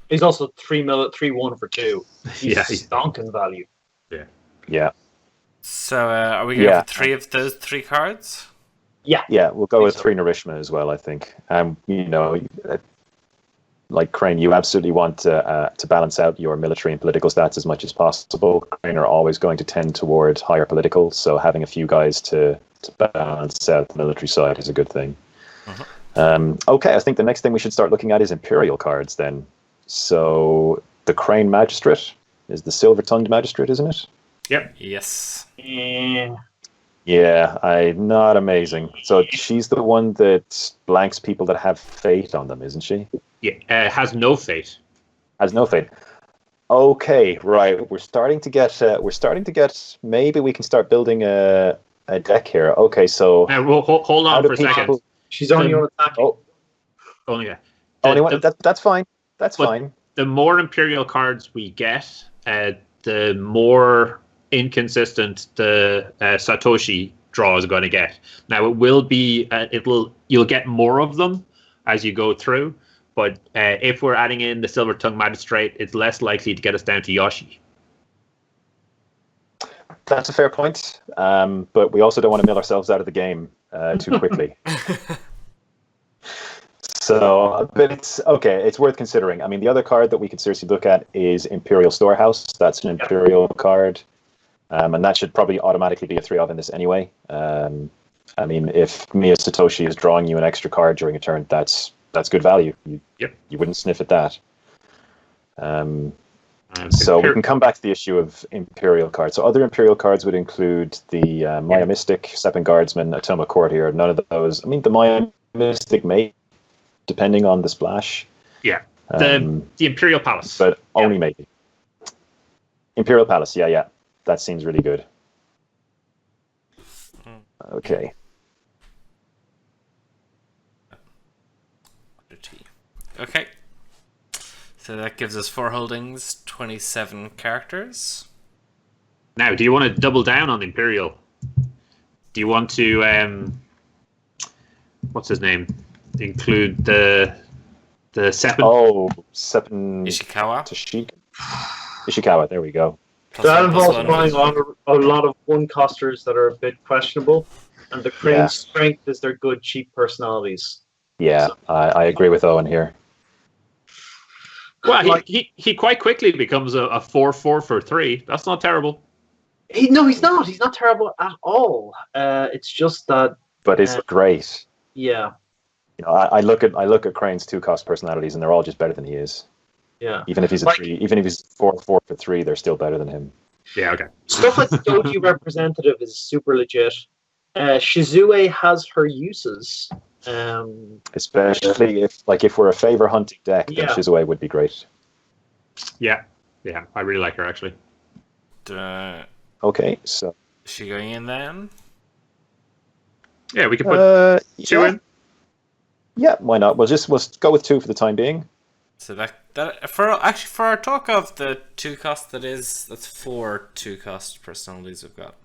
Speaker 3: He's also 3-1 for 2. He's
Speaker 2: He's
Speaker 3: stonking value.
Speaker 4: Yeah.
Speaker 1: So are we going for 3 of those 3 cards?
Speaker 4: Yeah, we'll go with 3 Narishima as well, I think. Like Crane, you absolutely want to balance out your military and political stats as much as possible. Crane are always going to tend toward higher political, so having a few guys to balance out the military side is a good thing. Okay, I think the next thing we should start looking at is Imperial cards then. So the Crane Magistrate is the Silver-Tongued Magistrate, isn't it?
Speaker 2: Yep.
Speaker 1: Yes.
Speaker 4: Yeah, not amazing. So she's the one that blanks people that have fate on them, isn't she?
Speaker 2: Yeah, has no fate.
Speaker 4: Has no fate. Okay, right. We're starting to get. Maybe we can start building a deck here. Okay, so
Speaker 2: Now, hold on for a second.
Speaker 3: She's only on attacking.
Speaker 2: Only
Speaker 4: one. That's fine. That's fine.
Speaker 2: The more Imperial cards we get, the more inconsistent the Satoshi draw is going to get. Now it will be you'll get more of them as you go through, but if we're adding in the Silver-Tongued Magistrate, it's less likely to get us down to Yoshi.
Speaker 4: That's a fair point, but we also don't want to mill ourselves out of the game too quickly. So, but it's okay. It's worth considering. I mean, the other card that we could seriously look at is Imperial Storehouse. That's an Imperial card. And that should probably automatically be a 3 of in this anyway. I mean, if Mia Satoshi is drawing you an extra card during a turn, that's good value. You wouldn't sniff at that. So we can come back to the issue of Imperial cards. So other Imperial cards would include the Maya Mystic, Seppen Guardsman, Atoma Courtier. None of those. I mean, the Maya Mystic may, depending on the splash.
Speaker 2: Yeah. The Imperial Palace.
Speaker 4: But only maybe. Imperial Palace, yeah. That seems really good. Okay.
Speaker 1: Okay. So that gives us 4 holdings, 27 characters.
Speaker 2: Now, do you want to double down on Imperial? Do you want to what's his name? Include the Seppen?
Speaker 4: Oh, Seppen
Speaker 1: Ishikawa.
Speaker 4: Ishikawa, there we go.
Speaker 3: That involves buying a lot of one-costers that are a bit questionable, and the Crane's strength is their good, cheap personalities.
Speaker 4: Yeah, so, I agree with Owen here.
Speaker 2: Well, he quite quickly becomes a 4/4 for 3. That's not terrible.
Speaker 3: He's not. He's not terrible at all. It's just that.
Speaker 4: But it's great.
Speaker 3: Yeah.
Speaker 4: You know, I look at Crane's 2-cost personalities, and they're all just better than he is.
Speaker 3: Yeah.
Speaker 4: Even if he's a 3, even if he's 4/4 for 3, they're still better than him.
Speaker 2: Yeah. Okay.
Speaker 3: Stuff like the Doji representative is super legit. Shizue has her uses.
Speaker 4: Especially if we're a favor hunting deck, then Shizue would be great.
Speaker 2: Yeah, I really like her actually.
Speaker 4: Okay, so
Speaker 1: is she going in then?
Speaker 2: Yeah, we could put 2 in.
Speaker 4: Yeah, why not? We'll go with 2 for the time being.
Speaker 1: So that for our talk of the 2-cost, that's 4 2-cost personalities we've got.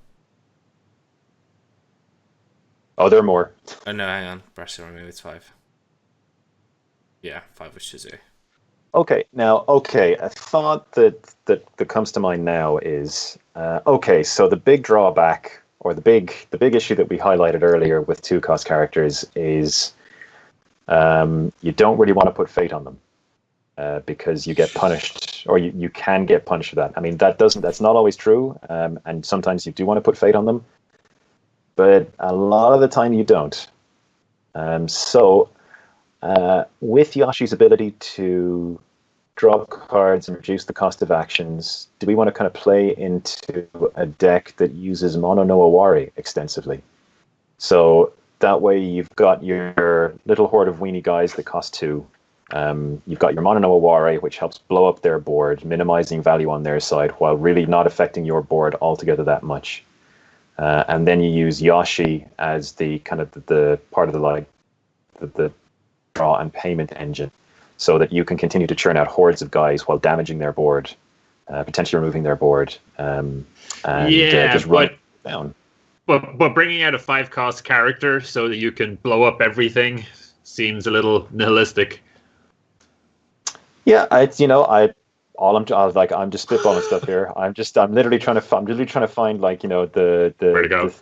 Speaker 4: Oh, there are more.
Speaker 1: Oh no, hang on. Maybe it's 5. Yeah, 5 with Shizue.
Speaker 4: Okay, a thought that comes to mind now is so the big drawback or the big issue that we highlighted earlier with 2-cost characters is you don't really want to put fate on them because you get punished, or you can get punished for that. I mean, that's not always true, and sometimes you do want to put fate on them, but a lot of the time you don't. So with Yoshi's ability to drop cards and reduce the cost of actions, do we want to kind of play into a deck that uses Mono no Awari extensively? So that way you've got your little horde of weenie guys that cost 2. You've got your Mono no Awari, which helps blow up their board, minimizing value on their side while really not affecting your board altogether that much. And then you use Yoshi as the kind of the part of the draw and payment engine, so that you can continue to churn out hordes of guys while damaging their board, potentially removing their board, and just run it down.
Speaker 2: But bringing out a 5-cost character so that you can blow up everything seems a little nihilistic.
Speaker 4: Yeah, I'm just spitballing stuff here. I'm literally trying to find like, the
Speaker 2: where to go.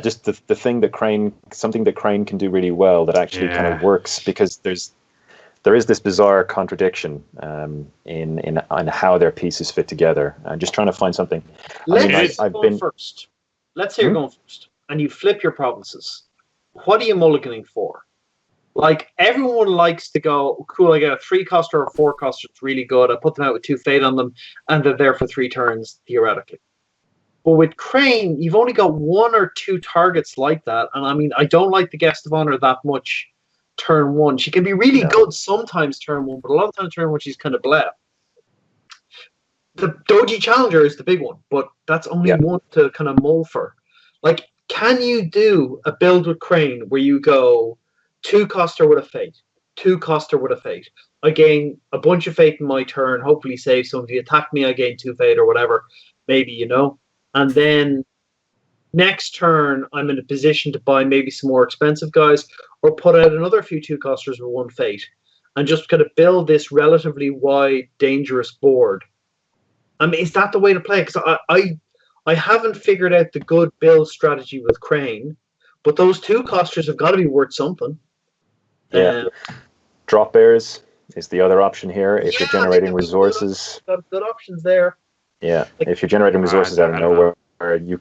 Speaker 4: Just the thing that something that Crane can do really well that actually kind of works, because there is this bizarre contradiction in how their pieces fit together. I'm just trying to find something.
Speaker 3: First. Let's say you're going first, and you flip your provinces. What are you mulliganing for? Like, everyone likes to go, cool, I get a 3-coster or a 4-coster, it's really good. I put them out with 2 fate on them, and they're there for 3 turns, theoretically. But with Crane, you've only got 1 or 2 targets like that. And I mean, I don't like the Guest of Honor that much turn 1. She can be really good sometimes turn 1, but a lot of times turn 1 she's kind of blah. The Doji Challenger is the big one, but that's only one to kind of mull for. Like, can you do a build with Crane where you go 2-coster with a fate, 2-coster with a fate? I gain a bunch of fate in my turn, hopefully save some. If you attack me, I gain 2 fate or whatever. Maybe, And then next turn, I'm in a position to buy maybe some more expensive guys or put out another few 2-costers with 1 fate and just kind of build this relatively wide, dangerous board. I mean, is that the way to play? Because I haven't figured out the good build strategy with Crane, but those 2-costers have got to be worth something.
Speaker 4: Yeah. Drop bears is the other option here. If you're generating resources.
Speaker 3: Good options there.
Speaker 4: Yeah, if you're generating resources out of nowhere, you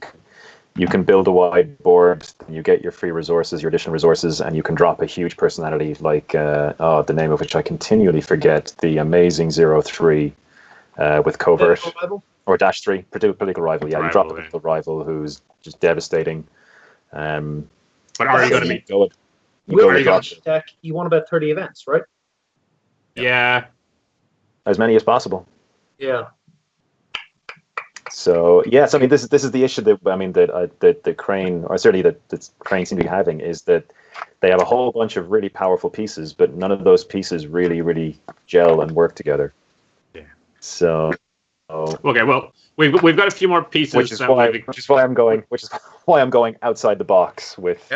Speaker 4: can build a wide board, you get your free resources, your additional resources, and you can drop a huge personality like, the name of which I continually forget, the amazing 0-3 with Covert. Or -3, political rival. Yeah, you drop a political rival who's just devastating.
Speaker 2: But are you going to be
Speaker 3: going? You want about 30 events, right?
Speaker 2: Yeah.
Speaker 4: As many as possible.
Speaker 3: Yeah.
Speaker 4: So yes, I mean this is the issue that Crane, or certainly that Crane seem to be having, is that they have a whole bunch of really powerful pieces, but none of those pieces really gel and work together.
Speaker 2: Yeah.
Speaker 4: So.
Speaker 2: Okay, well, we've got a few more pieces,
Speaker 4: which is why I'm going outside the box with.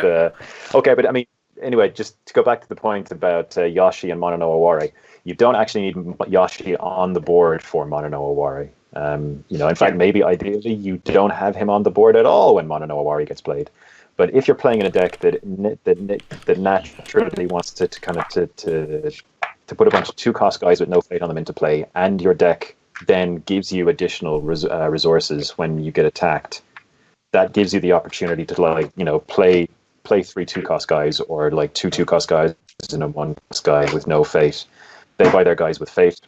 Speaker 4: Okay, but I mean, anyway, just to go back to the point about Yoshi and Mono no Awari, you don't actually need Yoshi on the board for Mono no Awari. In fact, maybe ideally you don't have him on the board at all when Mono no Awari gets played. But if you're playing in a deck that naturally wants to put a bunch of 2-cost guys with no fate on them into play, and your deck then gives you additional resources when you get attacked, that gives you the opportunity to play 3 2-cost guys, or like 2 2-cost guys and a 1-cost guy with no fate. They buy their guys with fate.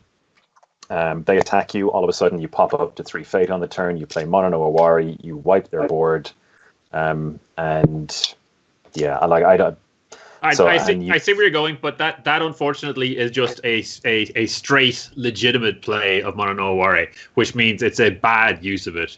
Speaker 4: They attack you. All of a sudden, you pop up to 3 fate on the turn. You play Mono no Awari. You wipe their board,
Speaker 2: I see where you're going, but that unfortunately is just a straight legitimate play of Mono no Awari, which means it's a bad use of it.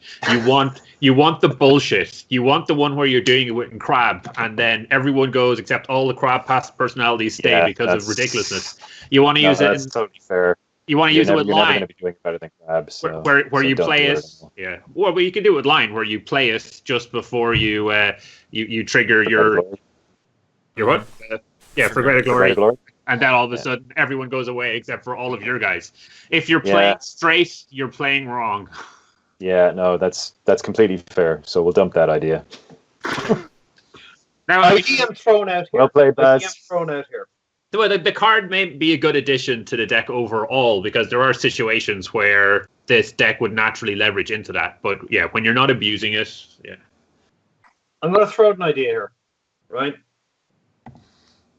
Speaker 2: You want the bullshit. You want the one where you're doing it with crab, and then everyone goes except all the crab past personalities stay because of ridiculousness. You want to use it.
Speaker 4: That's totally fair.
Speaker 2: You want to use it with
Speaker 4: line.
Speaker 2: line.
Speaker 4: You're never going to be doing better than crab. So,
Speaker 2: where you play it. Yeah. Well, you can do it with line, where you play it just before you trigger your what? For greater glory. And then all of a sudden, everyone goes away except for all of your guys. If you're playing straight, you're playing wrong.
Speaker 4: Yeah, no, that's completely fair. So we'll dump that idea.
Speaker 2: Now,
Speaker 3: idea thrown out here.
Speaker 4: Well played, Baz.
Speaker 3: Thrown out here.
Speaker 2: The card may be a good addition to the deck overall, because there are situations where this deck would naturally leverage into that. But yeah, when you're not abusing it, yeah.
Speaker 3: I'm going to throw out an idea here, right?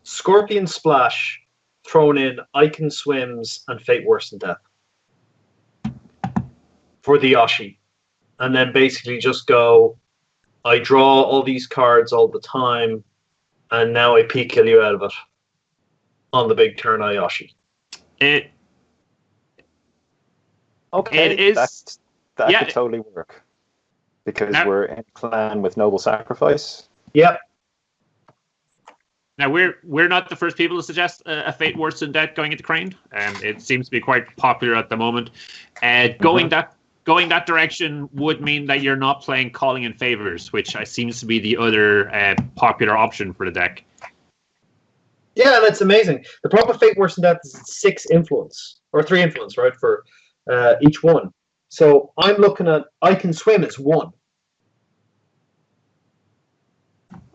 Speaker 3: Scorpion Splash thrown in I Can Swims and Fate Worse Than Death for the Yoshi. And then basically just go, I draw all these cards all the time, and now I kill you out of it on the big turn I Yoshi.
Speaker 2: It
Speaker 4: Okay,
Speaker 2: is.
Speaker 4: that could totally work. Because we're in a clan with noble sacrifice.
Speaker 3: Yep.
Speaker 2: Now we're not the first people to suggest a Fate Worse Than Death going into Crane. It seems to be quite popular at the moment. Going that direction would mean that you're not playing Calling in Favors, which seems to be the other popular option for the deck.
Speaker 3: Yeah, that's amazing. The problem with Fate Worse Than Death is 6 influence, or 3 influence, right, for each one. So I'm looking at I Can Swim as 1.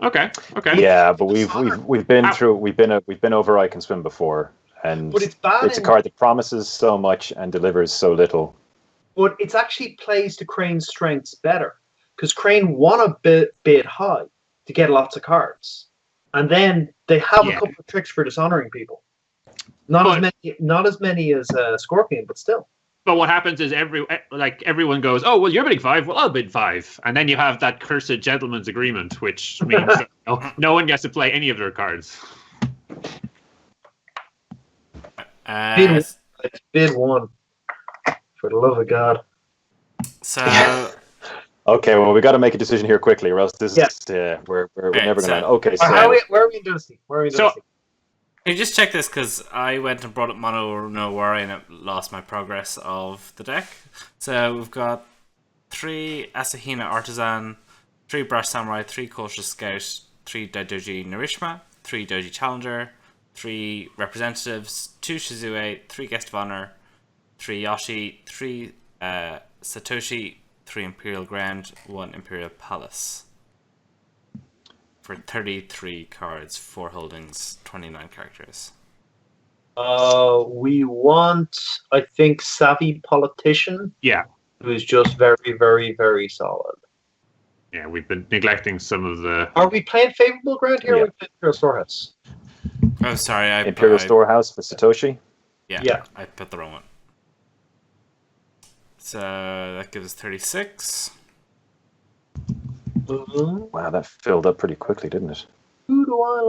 Speaker 2: Okay.
Speaker 4: Yeah, but we've been over I Can Swim before, and
Speaker 3: but it's bad.
Speaker 4: It's a card that promises so much and delivers so little.
Speaker 3: But it's actually plays to Crane's strengths better, because Crane want to bid high to get lots of cards, and then they have a couple of tricks for dishonoring people. Not as many as Scorpion, but still.
Speaker 2: But what happens is everyone goes, oh, well, you're bidding 5, well, I'll bid 5. And then you have that cursed gentleman's agreement, which means that no one gets to play any of their cards.
Speaker 3: Bid 1. For the love of God.
Speaker 1: So...
Speaker 4: Okay, well, we got to make a decision here quickly, or else this is we're never going to. Okay, so
Speaker 3: where are we in Dynasty?
Speaker 1: Can you just check this, because I went and brought up Mono No Worry and it lost my progress of the deck. So we've got 3 Asahina Artisan, 3 Brash Samurai, 3 Cautious Scout, 3 Daidoji Narishima, 3 Doji Challenger, 3 Representatives, 2 Shizue, 3 Guest of Honor, 3 Yoshi, 3 Satoshi, 3 Imperial Grand, 1 Imperial Palace. For 33 cards, 4 holdings, 29 characters.
Speaker 3: We want, I think, Savvy Politician.
Speaker 2: Yeah.
Speaker 3: Who is just very, very, very solid.
Speaker 2: Yeah, we've been neglecting some of the...
Speaker 3: Are we playing Favorable Ground here, or are we playing Imperial Storehouse?
Speaker 1: Oh, sorry.
Speaker 4: Imperial Storehouse for Satoshi?
Speaker 1: Yeah, I put the wrong one. So that gives us 36.
Speaker 4: Wow, that filled up pretty quickly, didn't it?
Speaker 3: Who do I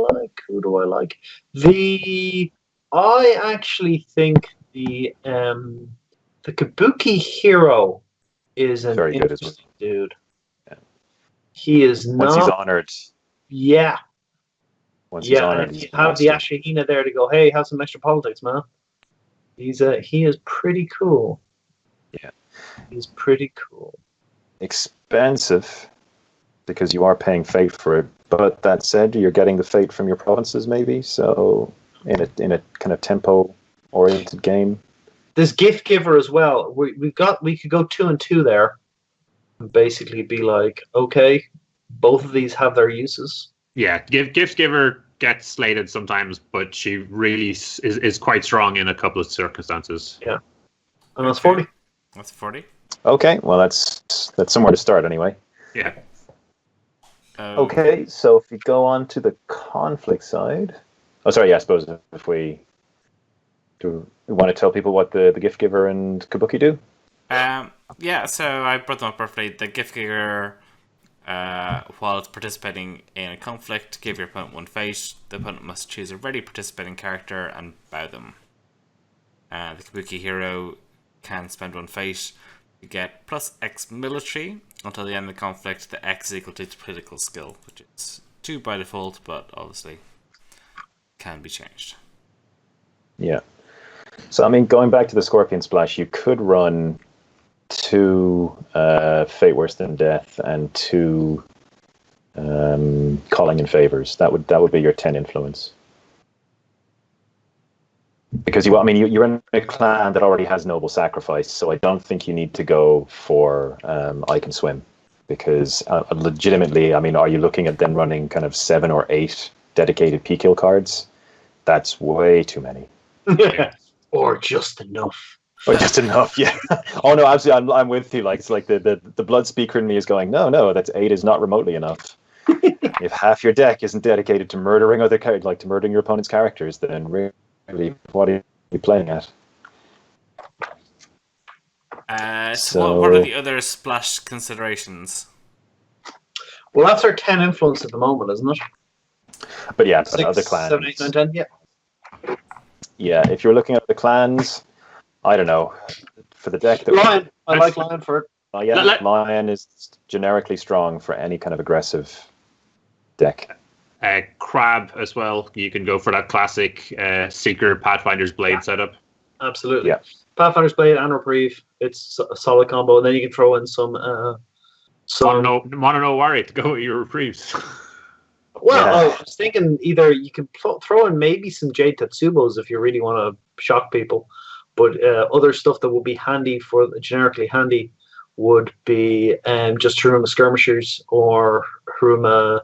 Speaker 3: like? I actually think the Kabuki Hero is an
Speaker 4: very good,
Speaker 3: interesting dude. Yeah. He is not.
Speaker 4: Once he's honored.
Speaker 3: Yeah.
Speaker 4: Once he's honored,
Speaker 3: and you have the Ashihina there to go, hey, have some extra politics, man. He is pretty cool.
Speaker 4: Yeah.
Speaker 3: He's pretty cool.
Speaker 4: Expensive, because you are paying fate for it. But that said, you're getting the fate from your provinces, maybe. So in a kind of tempo-oriented game.
Speaker 3: There's Gift Giver as well. We could go 2 and 2 there, and basically be like, okay, both of these have their uses.
Speaker 2: Yeah, Gift Giver gets slated sometimes, but she really is quite strong in a couple of circumstances.
Speaker 3: Yeah, and that's 40.
Speaker 1: That's 40.
Speaker 4: Okay, well that's somewhere to start anyway.
Speaker 2: Yeah.
Speaker 4: Okay, so if we go on to the conflict side. Oh, sorry. Yeah, I suppose if we want to tell people what the Gift Giver and Kabuki do.
Speaker 1: Yeah. So I brought them up briefly. The Gift Giver, while it's participating in a conflict, give your opponent 1 fate. The opponent must choose a ready participating character and bow them. The Kabuki Hero can spend 1 fate. You get plus X military until the end of the conflict. The X is equal to its political skill, which is 2 by default, but obviously can be changed.
Speaker 4: Yeah. So, I mean, going back to the Scorpion Splash, you could run 2 Fate Worse Than Death and 2 Calling in Favors. That would be your 10 influence. Because you're in a clan that already has Noble Sacrifice, so I don't think you need to go for I Can Swim. Because legitimately, I mean, are you looking at then running kind of 7 or 8 dedicated P-Kill cards? That's way too many.
Speaker 3: Or just enough.
Speaker 4: Or just enough, yeah. Oh no, absolutely, I'm with you. Like, it's like the blood speaker in me is going, no, that's 8 is not remotely enough. If half your deck isn't dedicated to murdering other characters, like to murdering your opponent's characters, then what are you playing at?
Speaker 1: What are the other splash considerations?
Speaker 3: Well, that's our 10 influence at the moment, isn't it?
Speaker 4: But yeah, but
Speaker 3: 6,
Speaker 4: other clans.
Speaker 3: 7, 8, 9, 10, yeah.
Speaker 4: Yeah, if you're looking at the clans, I don't know. For the deck,
Speaker 3: Lion. I like Lion for it.
Speaker 4: Oh yeah, Lion is generically strong for any kind of aggressive deck.
Speaker 2: Crab as well. You can go for that classic Seeker Pathfinder's Blade setup.
Speaker 3: Absolutely.
Speaker 4: Yeah.
Speaker 3: Pathfinder's Blade and Reprieve. It's a solid combo. And then you can throw in some
Speaker 2: Mono Warrior to go with your Reprieves.
Speaker 3: Well, I was thinking either you can throw in maybe some Jade Tatsubos if you really want to shock people, but other stuff that would be handy generically handy would be just Haruma Skirmishers or Haruma,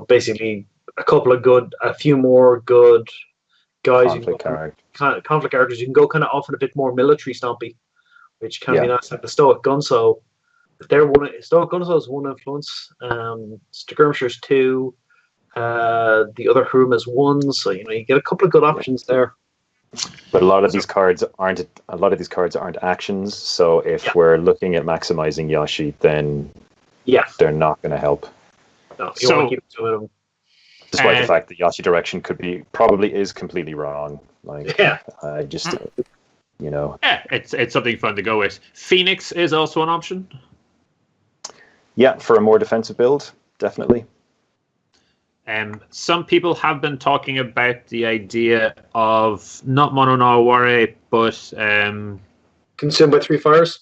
Speaker 3: basically a few more good guys.
Speaker 4: Conflict
Speaker 3: characters. You can go kind of often a bit more military stompy, which can be nice, like the Stoic Gunso. Stoic Gunso is one influence. Skirmishers 2. The other Haruma's 1. So you get a couple of good options there.
Speaker 4: But a lot of these cards aren't actions. So if we're looking at maximizing Yoshi, then they're not going to help.
Speaker 3: No, you want to keep it to them.
Speaker 4: Despite the fact that Yoshi direction probably is completely wrong. I just
Speaker 2: it's something fun to go with. Phoenix is also an option.
Speaker 4: Yeah, for a more defensive build, definitely.
Speaker 2: Some people have been talking about the idea of not Mono no Ware, but
Speaker 3: Consumed by 3 fires.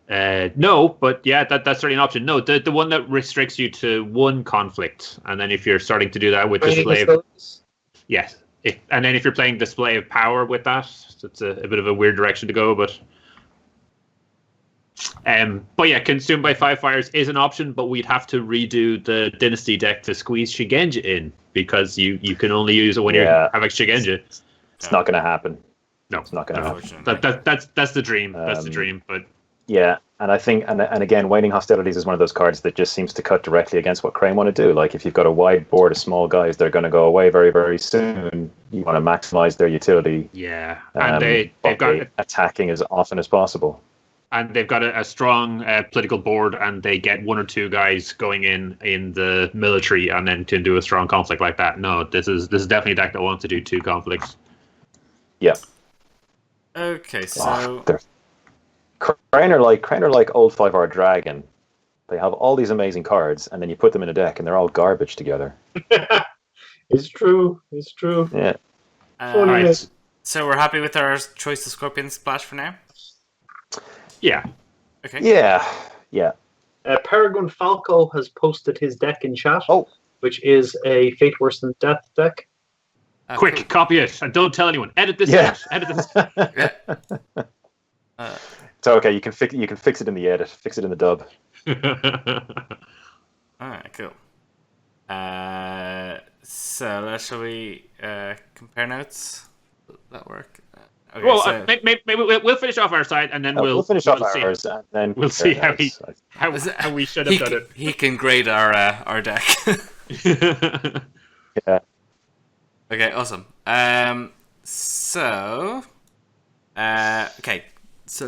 Speaker 2: No, but yeah, that's certainly an option. No, the one that restricts you to 1 conflict, and then if you're starting to do that with display, yes, and then if you're playing display of power with that, it's a bit of a weird direction to go, but yeah, Consumed by 5 fires is an option, but we'd have to redo the Dynasty deck to squeeze Shigenja in because you can only use it when you have Shigenja.
Speaker 4: It's not going to happen.
Speaker 2: No,
Speaker 4: it's not going to
Speaker 2: happen. That's the dream. That's the dream. But
Speaker 4: yeah, and I think, and again, Waning Hostilities is one of those cards that just seems to cut directly against what Crane want to do. Like if you've got a wide board of small guys, they're going to go away very, very soon. You want to maximize their utility.
Speaker 2: Yeah, and they've got
Speaker 4: attacking as often as possible.
Speaker 2: And they've got a strong political board, and they get 1 or 2 guys going in the military, and then can do a strong conflict like that. No, this is definitely a deck that wants to do 2 conflicts.
Speaker 4: Yeah.
Speaker 1: Okay, so
Speaker 4: Crane are like old 5R Dragon. They have all these amazing cards, and then you put them in a deck, and they're all garbage together.
Speaker 3: It's true.
Speaker 4: Yeah.
Speaker 2: Right.
Speaker 1: So we're happy with our choice of Scorpion Splash for now?
Speaker 2: Yeah.
Speaker 1: Okay.
Speaker 4: Yeah.
Speaker 3: Peregrine Falco has posted his deck in chat, which is a Fate Worse Than Death deck.
Speaker 2: Quick, copy it and don't tell anyone. Edit this out. Edit this.
Speaker 4: It's okay. You can fix it in the edit. Fix it in the dub.
Speaker 1: All right, cool. So shall we compare notes? Will that work? Okay,
Speaker 2: well, maybe we'll finish off our side, and then we'll
Speaker 4: finish off ours, and then
Speaker 2: we'll see how we should have done it.
Speaker 1: He can grade our deck.
Speaker 4: Yeah.
Speaker 1: Okay, awesome. So I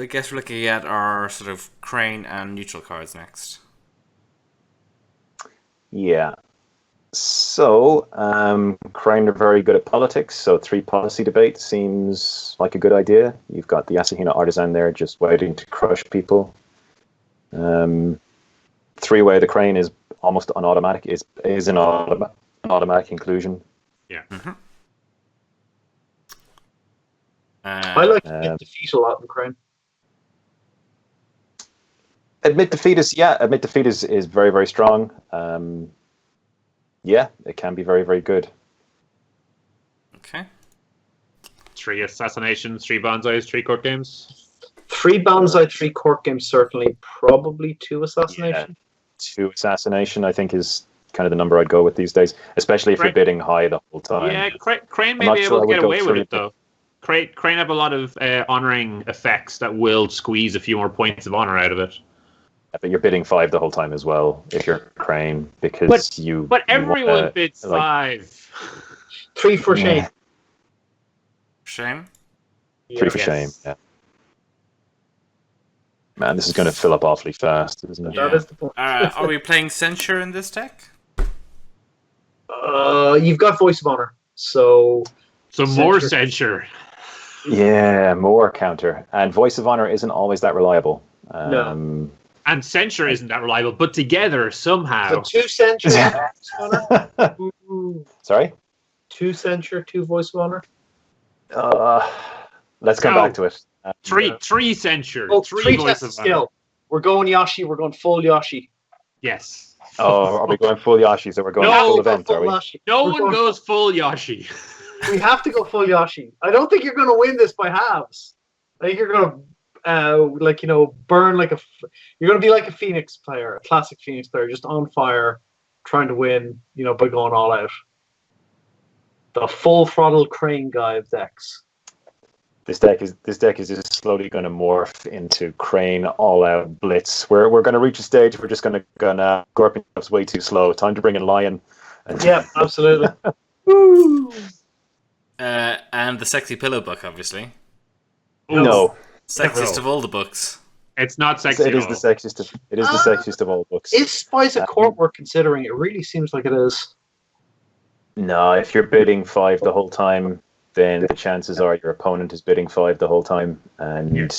Speaker 1: guess we're looking at our sort of Crane and neutral cards next.
Speaker 4: Yeah. So, Crane are very good at politics, so 3 policy debate seems like a good idea. You've got the Asahina Artisan there just waiting to crush people. 3-way the Crane is almost an automatic, is an automatic inclusion.
Speaker 2: Yeah.
Speaker 1: Mm-hmm.
Speaker 3: I like to defeat a lot in Crane.
Speaker 4: Admit defeat is very, very strong. Yeah, it can be very, very good.
Speaker 1: Okay.
Speaker 2: 3 assassinations, 3 bonsais, 3 court games.
Speaker 3: 3 bonsai, 3 court games, certainly. Probably 2 assassination.
Speaker 4: Yeah, 2 assassination, I think, is kind of the number I'd go with these days, especially if you're bidding high the whole time.
Speaker 2: Yeah, Crane may be able to get away with it, though. Crane have a lot of honoring effects that will squeeze a few more points of honor out of it.
Speaker 4: But you're bidding 5 the whole time as well if you're Crane, because
Speaker 2: But everyone bids 5.
Speaker 3: 3 for Shane.
Speaker 1: Shame.
Speaker 4: Three for
Speaker 2: Yes.
Speaker 4: shame. Yeah. Man, this is going to fill up awfully fast, isn't it?
Speaker 3: That is the point.
Speaker 1: Are we playing Censure in this deck?
Speaker 3: You've got Voice of Honor, so
Speaker 2: So more censure.
Speaker 4: Yeah, more counter. And Voice of Honor isn't always that reliable.
Speaker 3: No.
Speaker 2: And censure isn't that reliable, but together somehow.
Speaker 3: so 2 Censure, Voice of Honor. Ooh.
Speaker 4: Sorry?
Speaker 3: 2 Censure, 2 Voice of Honor.
Speaker 4: Let's come
Speaker 2: No.
Speaker 4: back to it.
Speaker 2: Three censure.
Speaker 3: Oh,
Speaker 2: three
Speaker 3: 3
Speaker 2: voice
Speaker 3: Test
Speaker 2: of
Speaker 3: of
Speaker 2: honor.
Speaker 3: Skill. We're going Yoshi. We're going full Yoshi.
Speaker 2: Yes.
Speaker 4: Oh, are we going full Yoshi? So we're going
Speaker 2: No,
Speaker 4: full
Speaker 3: We have to go
Speaker 4: event,
Speaker 3: full
Speaker 4: are we?
Speaker 3: Yoshi.
Speaker 2: No
Speaker 3: We're
Speaker 2: one
Speaker 3: going
Speaker 2: goes full Yoshi.
Speaker 3: We have to go full Yoshi. I don't think you're going to win this by halves. I think you're going to, burn like you're going to be like a Phoenix player, a classic Phoenix player, just on fire, trying to win, by going all out. The full throttle crane guy of decks.
Speaker 4: This deck is just slowly going to morph into Crane all out blitz. We're going to reach a stage. We're just going to Gorping up's way too slow. Time to bring in Lion.
Speaker 3: Yeah, absolutely. Woo!
Speaker 1: And the Sexy Pillow book, obviously.
Speaker 4: No,
Speaker 1: Sexiest
Speaker 2: No.
Speaker 1: of all the books.
Speaker 2: It's not sexy.
Speaker 4: it is
Speaker 2: at
Speaker 4: the
Speaker 2: all.
Speaker 4: sexiest. It is the sexiest of all books.
Speaker 3: Is Spies at Court worth considering? It really seems like it is.
Speaker 4: No, if you're bidding 5 the whole time, then the chances are your opponent is bidding 5 the whole time, and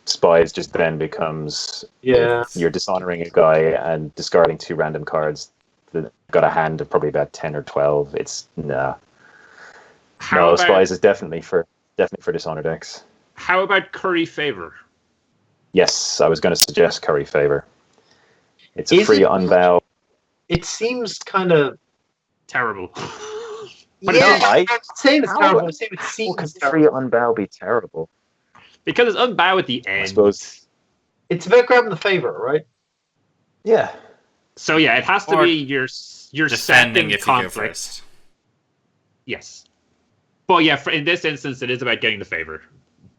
Speaker 4: Spies just then becomes
Speaker 3: Yeah.
Speaker 4: you're dishonoring a guy and discarding 2 random cards that got a hand of probably about 10 or 12. It's nah.
Speaker 2: How about,
Speaker 4: Spies is definitely for dishonor decks.
Speaker 2: how about Curry Favor?
Speaker 4: Yes, I was going to suggest Curry Favor. It's a
Speaker 3: Is
Speaker 4: free
Speaker 3: it-
Speaker 4: unbow.
Speaker 3: It seems kind of.
Speaker 2: Terrible.
Speaker 4: But
Speaker 3: yeah,
Speaker 4: no,
Speaker 3: I'm not saying it's
Speaker 4: How-
Speaker 3: terrible. I'm saying it
Speaker 4: How
Speaker 3: seems
Speaker 4: can
Speaker 3: terrible.
Speaker 4: free unbow be terrible?
Speaker 2: Because it's unbow at the end.
Speaker 4: I suppose.
Speaker 3: It's about grabbing the favor, right?
Speaker 4: Yeah.
Speaker 2: So yeah, it has to
Speaker 1: Or
Speaker 2: be your
Speaker 1: Defending
Speaker 2: second
Speaker 1: if you
Speaker 2: conflict.
Speaker 1: go first.
Speaker 2: Yes. But yeah, in this instance, it is about getting the favor.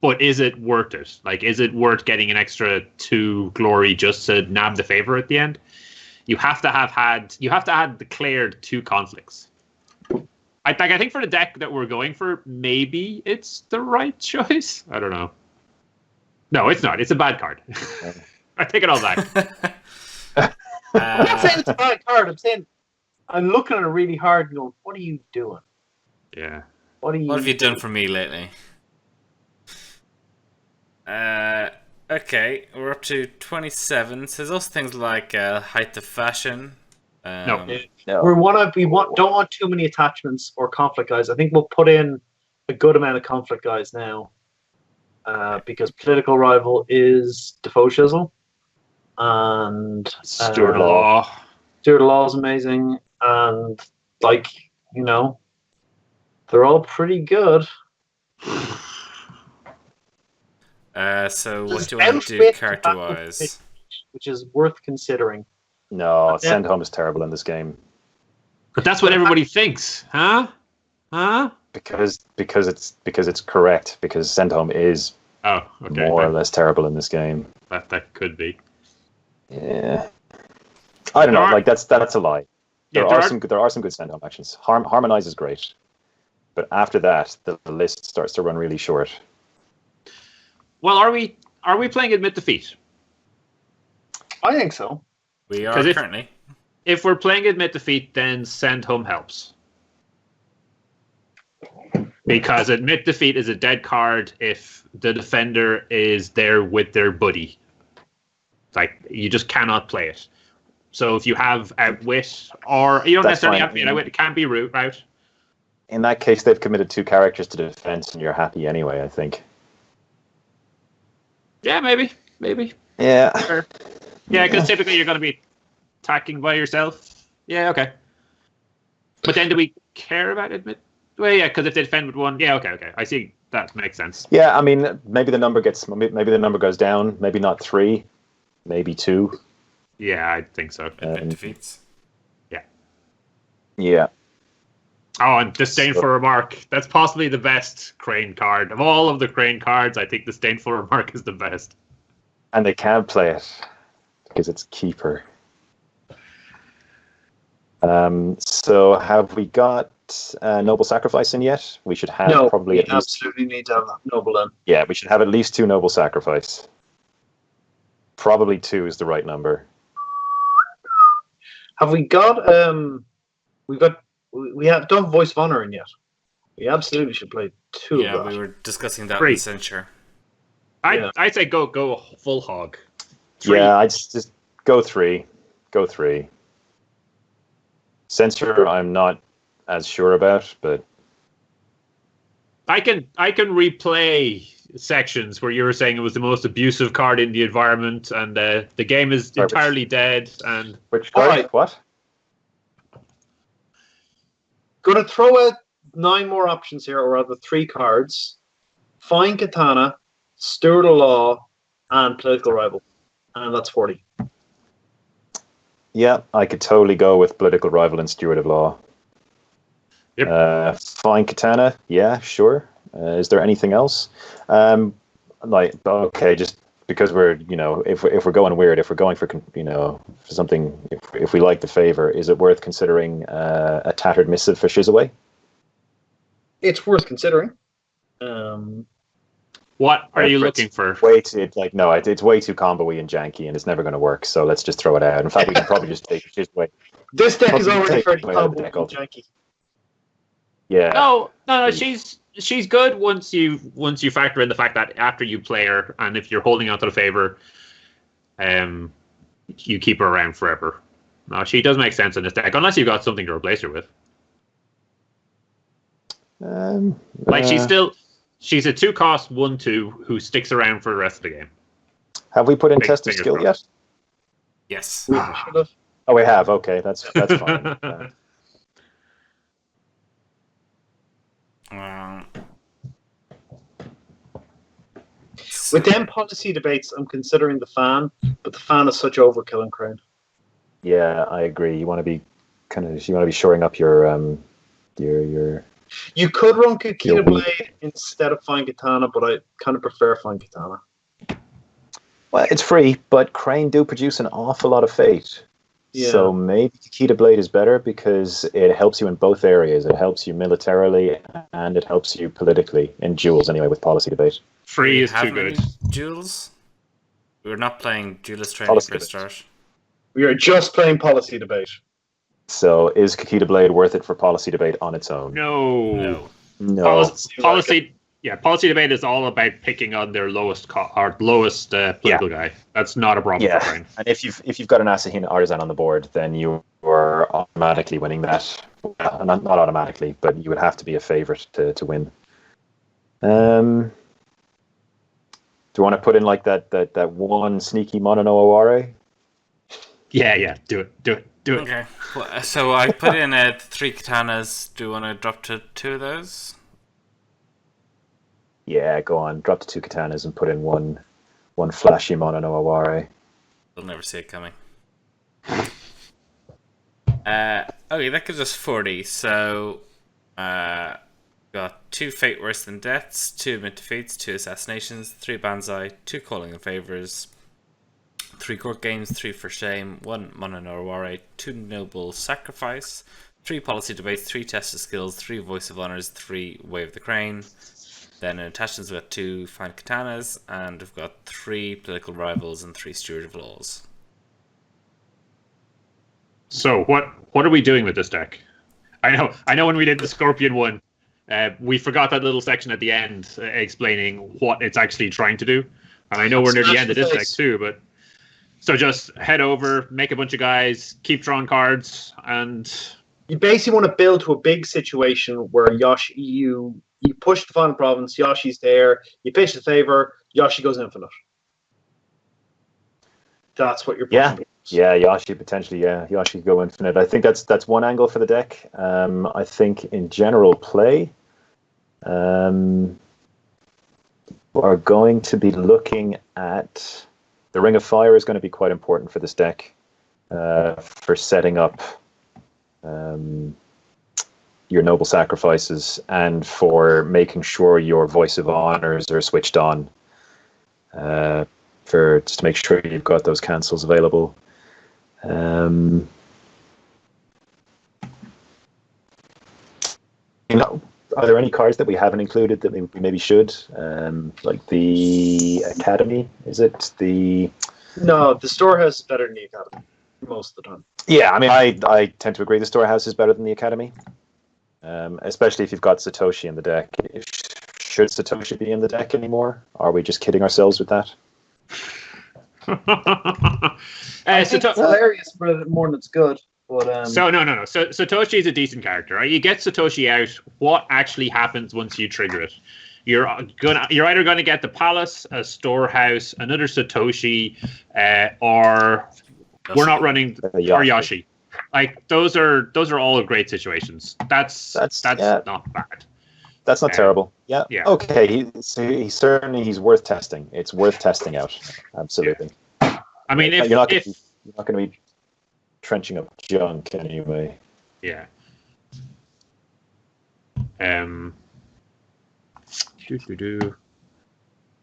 Speaker 2: But is it worth it? Like, is it worth getting an extra 2 glory just to nab the favor at the end? You have to have declared 2 conflicts. I think for the deck that we're going for, maybe it's the right choice. I don't know. No, it's not. It's a bad card. I take it all back.
Speaker 3: I'm not saying it's a bad card. I'm saying I'm looking at it really hard and going, what are you doing?
Speaker 2: Yeah.
Speaker 3: What
Speaker 1: What have you done for me lately? Okay, we're up to 27. So there's also things like height of fashion.
Speaker 2: No.
Speaker 4: No.
Speaker 3: Don't want too many attachments or conflict guys. I think we'll put in a good amount of conflict guys now. Because political rival is Defoe Shizzle. And
Speaker 2: Stuart Law.
Speaker 3: Stuart Law is amazing. And they're all pretty good.
Speaker 1: So what do you want to do character-wise?
Speaker 3: Which is worth considering.
Speaker 4: No, Send Home is terrible in this game
Speaker 2: But that's what everybody thinks, huh? Huh?
Speaker 4: because it's correct. Because Send Home is
Speaker 2: Oh, okay.
Speaker 4: more or less terrible in this game.
Speaker 2: That could be.
Speaker 4: Yeah, I don't know. Like that's a lie. There are some good Send Home actions. Harmonize is great, but after that, the list starts to run really short.
Speaker 2: Well, are we playing Admit Defeat?
Speaker 3: I think so.
Speaker 1: We are
Speaker 2: 'Cause if-
Speaker 1: currently.
Speaker 2: If we're playing Admit Defeat, then Send Home helps. Because Admit Defeat is a dead card if the defender is there with their buddy. Like, you just cannot play it. So if you have Outwit, or you don't
Speaker 4: That's
Speaker 2: necessarily
Speaker 4: fine.
Speaker 2: have to be Outwit, it can be Root, right?
Speaker 4: In that case, they've committed 2 characters to defense, and you're happy anyway. I think.
Speaker 2: Yeah, maybe.
Speaker 4: Yeah.
Speaker 2: Sure. Yeah, because typically you're going to be attacking by yourself. Yeah, okay. But then do we care about Admit? Well, yeah, because if they defend with 1, yeah, okay. I see. That makes sense.
Speaker 4: Yeah, I mean, maybe the number goes down. Maybe not 3, maybe 2.
Speaker 2: Yeah, I think so.
Speaker 1: Admit defeats.
Speaker 4: Yeah.
Speaker 2: Oh, and Disdainful Remark. That's possibly the best Crane card. Of all of the Crane cards, I think Disdainful Remark is the best.
Speaker 4: And they can't play it because it's Keeper. So have we got get Noble Sacrifice in yet? We should have
Speaker 3: No,
Speaker 4: probably
Speaker 3: we
Speaker 4: at least.
Speaker 3: absolutely need to have Noble in.
Speaker 4: Yeah, we should have at least 2 Noble Sacrifice. Probably 2 is the right number.
Speaker 3: Have we got we have don't have Voice of Honor in yet. We absolutely should play 2
Speaker 1: Yeah,
Speaker 3: of that.
Speaker 1: we were discussing that
Speaker 2: Three.
Speaker 1: in Censure.
Speaker 2: I'd say go full hog. 3.
Speaker 4: Yeah, I'd just go 3. Go 3. Censure, I'm not as sure about, but
Speaker 2: I can replay sections where you were saying it was the most abusive card in the environment, and the game is entirely dead. And
Speaker 4: which
Speaker 3: All
Speaker 4: card?
Speaker 3: right.
Speaker 4: What?
Speaker 3: Gonna throw out 9 more options here, or rather 3 cards. Fine Katana, Steward of Law, and Political Rival. And that's 40.
Speaker 4: Yeah, I could totally go with Political Rival and Steward of Law.
Speaker 2: Yep.
Speaker 4: Fine Katana, yeah, sure. Is there anything else? Okay, just because we're, if we're going weird, if we're going for, for something, if we like the favor, is it worth considering a Tattered Missive for Shizaway?
Speaker 3: It's worth considering.
Speaker 2: what are you looking for?
Speaker 4: It's way too combo-y and janky, and it's never going to work. So let's just throw it out. In fact, we can probably just take Shizaway.
Speaker 3: This deck is
Speaker 4: Probably
Speaker 3: already
Speaker 4: take
Speaker 3: fairly
Speaker 4: away out of the
Speaker 3: combo
Speaker 4: deck
Speaker 3: and janky.
Speaker 4: Yeah.
Speaker 2: No. She's good once you factor in the fact that after you play her, and if you're holding on to the favor, you keep her around forever. No, she does make sense in this deck, unless you've got something to replace her with. She's a 2-cost 1/2 who sticks around for the rest of the game.
Speaker 4: Have we put in
Speaker 2: Big
Speaker 4: Test of
Speaker 2: fingers
Speaker 4: Skill
Speaker 2: crossed.
Speaker 4: yet?
Speaker 1: Yes.
Speaker 3: We should have.
Speaker 4: Oh, we have. Okay, that's fine.
Speaker 3: With them policy debates, I'm considering the fan, but the fan is such overkill in Crown.
Speaker 4: Yeah, I agree. You want to be shoring up your
Speaker 3: You could run Kakita
Speaker 4: Your weak-
Speaker 3: Blade instead of Fine Katana, but I kind of prefer Fine Katana.
Speaker 4: Well, it's free, but Crane do produce an awful lot of fate.
Speaker 3: Yeah.
Speaker 4: So maybe Kakita Blade is better because it helps you in both areas. It helps you militarily and it helps you politically, in duels anyway, with policy debate.
Speaker 2: Free is
Speaker 1: Have
Speaker 2: too
Speaker 1: any
Speaker 2: good.
Speaker 1: Duels? We're not playing duelist training
Speaker 4: Policy
Speaker 1: for a
Speaker 4: debate.
Speaker 1: start.
Speaker 3: We are just playing policy debate.
Speaker 4: So is Kakita Blade worth it for policy debate on its own?
Speaker 2: No.
Speaker 4: No.
Speaker 2: Policy debate is all about picking on their lowest political guy. That's not a problem for
Speaker 4: Yeah,
Speaker 2: Crane.
Speaker 4: and if you've got an Asahina Artisan on the board, then you are automatically winning that. Not automatically, but you would have to be a favorite to win. Do you want to put in like that one sneaky Mono no Aware?
Speaker 2: Yeah. Do it.
Speaker 1: Okay. Well, so I put in 3 katanas. Do you want to drop to 2 of those?
Speaker 4: Yeah, go on. Drop the 2 katanas and put in one flashy Mono no Aware.
Speaker 1: We'll never see it coming. Okay, that gives us 40. So, got 2 Fate Worse Than Deaths, 2 Admit Defeats, 2 Assassinations, 3 Banzai, 2 Calling in Favors, 3 Court Games, 3 For Shame, 1 Mono no Aware, 2 Noble Sacrifice, 3 Policy Debates, 3 Test of Skills, 3 Voice of Honors, 3 Wave of the Crane. Then in attachments we've got 2 Fine Katanas, and we've got 3 Political Rivals and 3 Steward of Laws.
Speaker 2: So what are we doing with this deck? I know when we did the Scorpion one, we forgot that little section at the end explaining what it's actually trying to do. And I know we're near the end of this deck too, but so just head over, make a bunch of guys, keep drawing cards, and
Speaker 3: You basically want to build to a big situation where you push the final province, Yoshi's there, you pitch the favor, Yoshi goes infinite. That's what you're pushing.
Speaker 4: Yeah, Yoshi potentially. Yeah, Yoshi could go infinite. I think that's one angle for the deck. I think in general play, we're going to be looking at the Ring of Fire is going to be quite important for this deck for setting up your Noble Sacrifices and for making sure your Voice of Honors are switched on. For just to make sure you've got those cancels available. are there any cards that we haven't included that we maybe should? Like the Academy, is it the?
Speaker 3: No, the storehouse is better than the academy most of the time.
Speaker 4: Yeah, I mean, I tend to agree the Storehouse is better than the Academy, especially if you've got Satoshi in the deck. Should Satoshi be in the deck anymore? Are we just kidding ourselves with that?
Speaker 3: I think it's hilarious more than it's good. But
Speaker 2: no. So Satoshi is a decent character, right? You get Satoshi out. What actually happens once you trigger it? You're either gonna get the Palace, a Storehouse, another Satoshi, or we're not running or Yoshi. Like those are all great situations. That's not bad.
Speaker 4: That's not terrible. Yeah.
Speaker 2: Yeah.
Speaker 4: Okay. He's certainly worth testing. It's worth testing out. Absolutely.
Speaker 2: I mean,
Speaker 4: you're not going to be trenching up junk anyway.
Speaker 2: Yeah.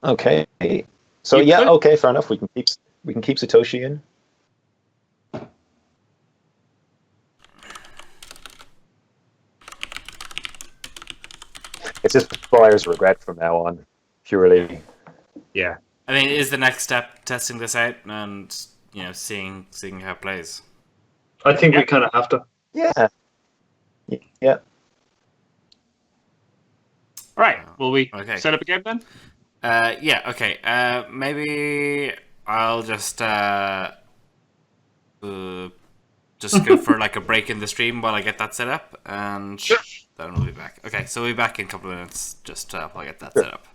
Speaker 4: Okay. So okay, fair enough. We can keep Satoshi in. It's just buyer's regret from now on, purely.
Speaker 2: Yeah.
Speaker 1: I mean, is the next step testing this out and seeing how it plays?
Speaker 3: I think we kind of have to.
Speaker 4: Yeah. Yeah.
Speaker 2: All right. Will we set up a game then?
Speaker 1: Yeah. Okay. Maybe I'll just go for like a break in the stream while I get that set up, and then we'll be back. Okay, so we'll be back in a couple of minutes just while I get that set up.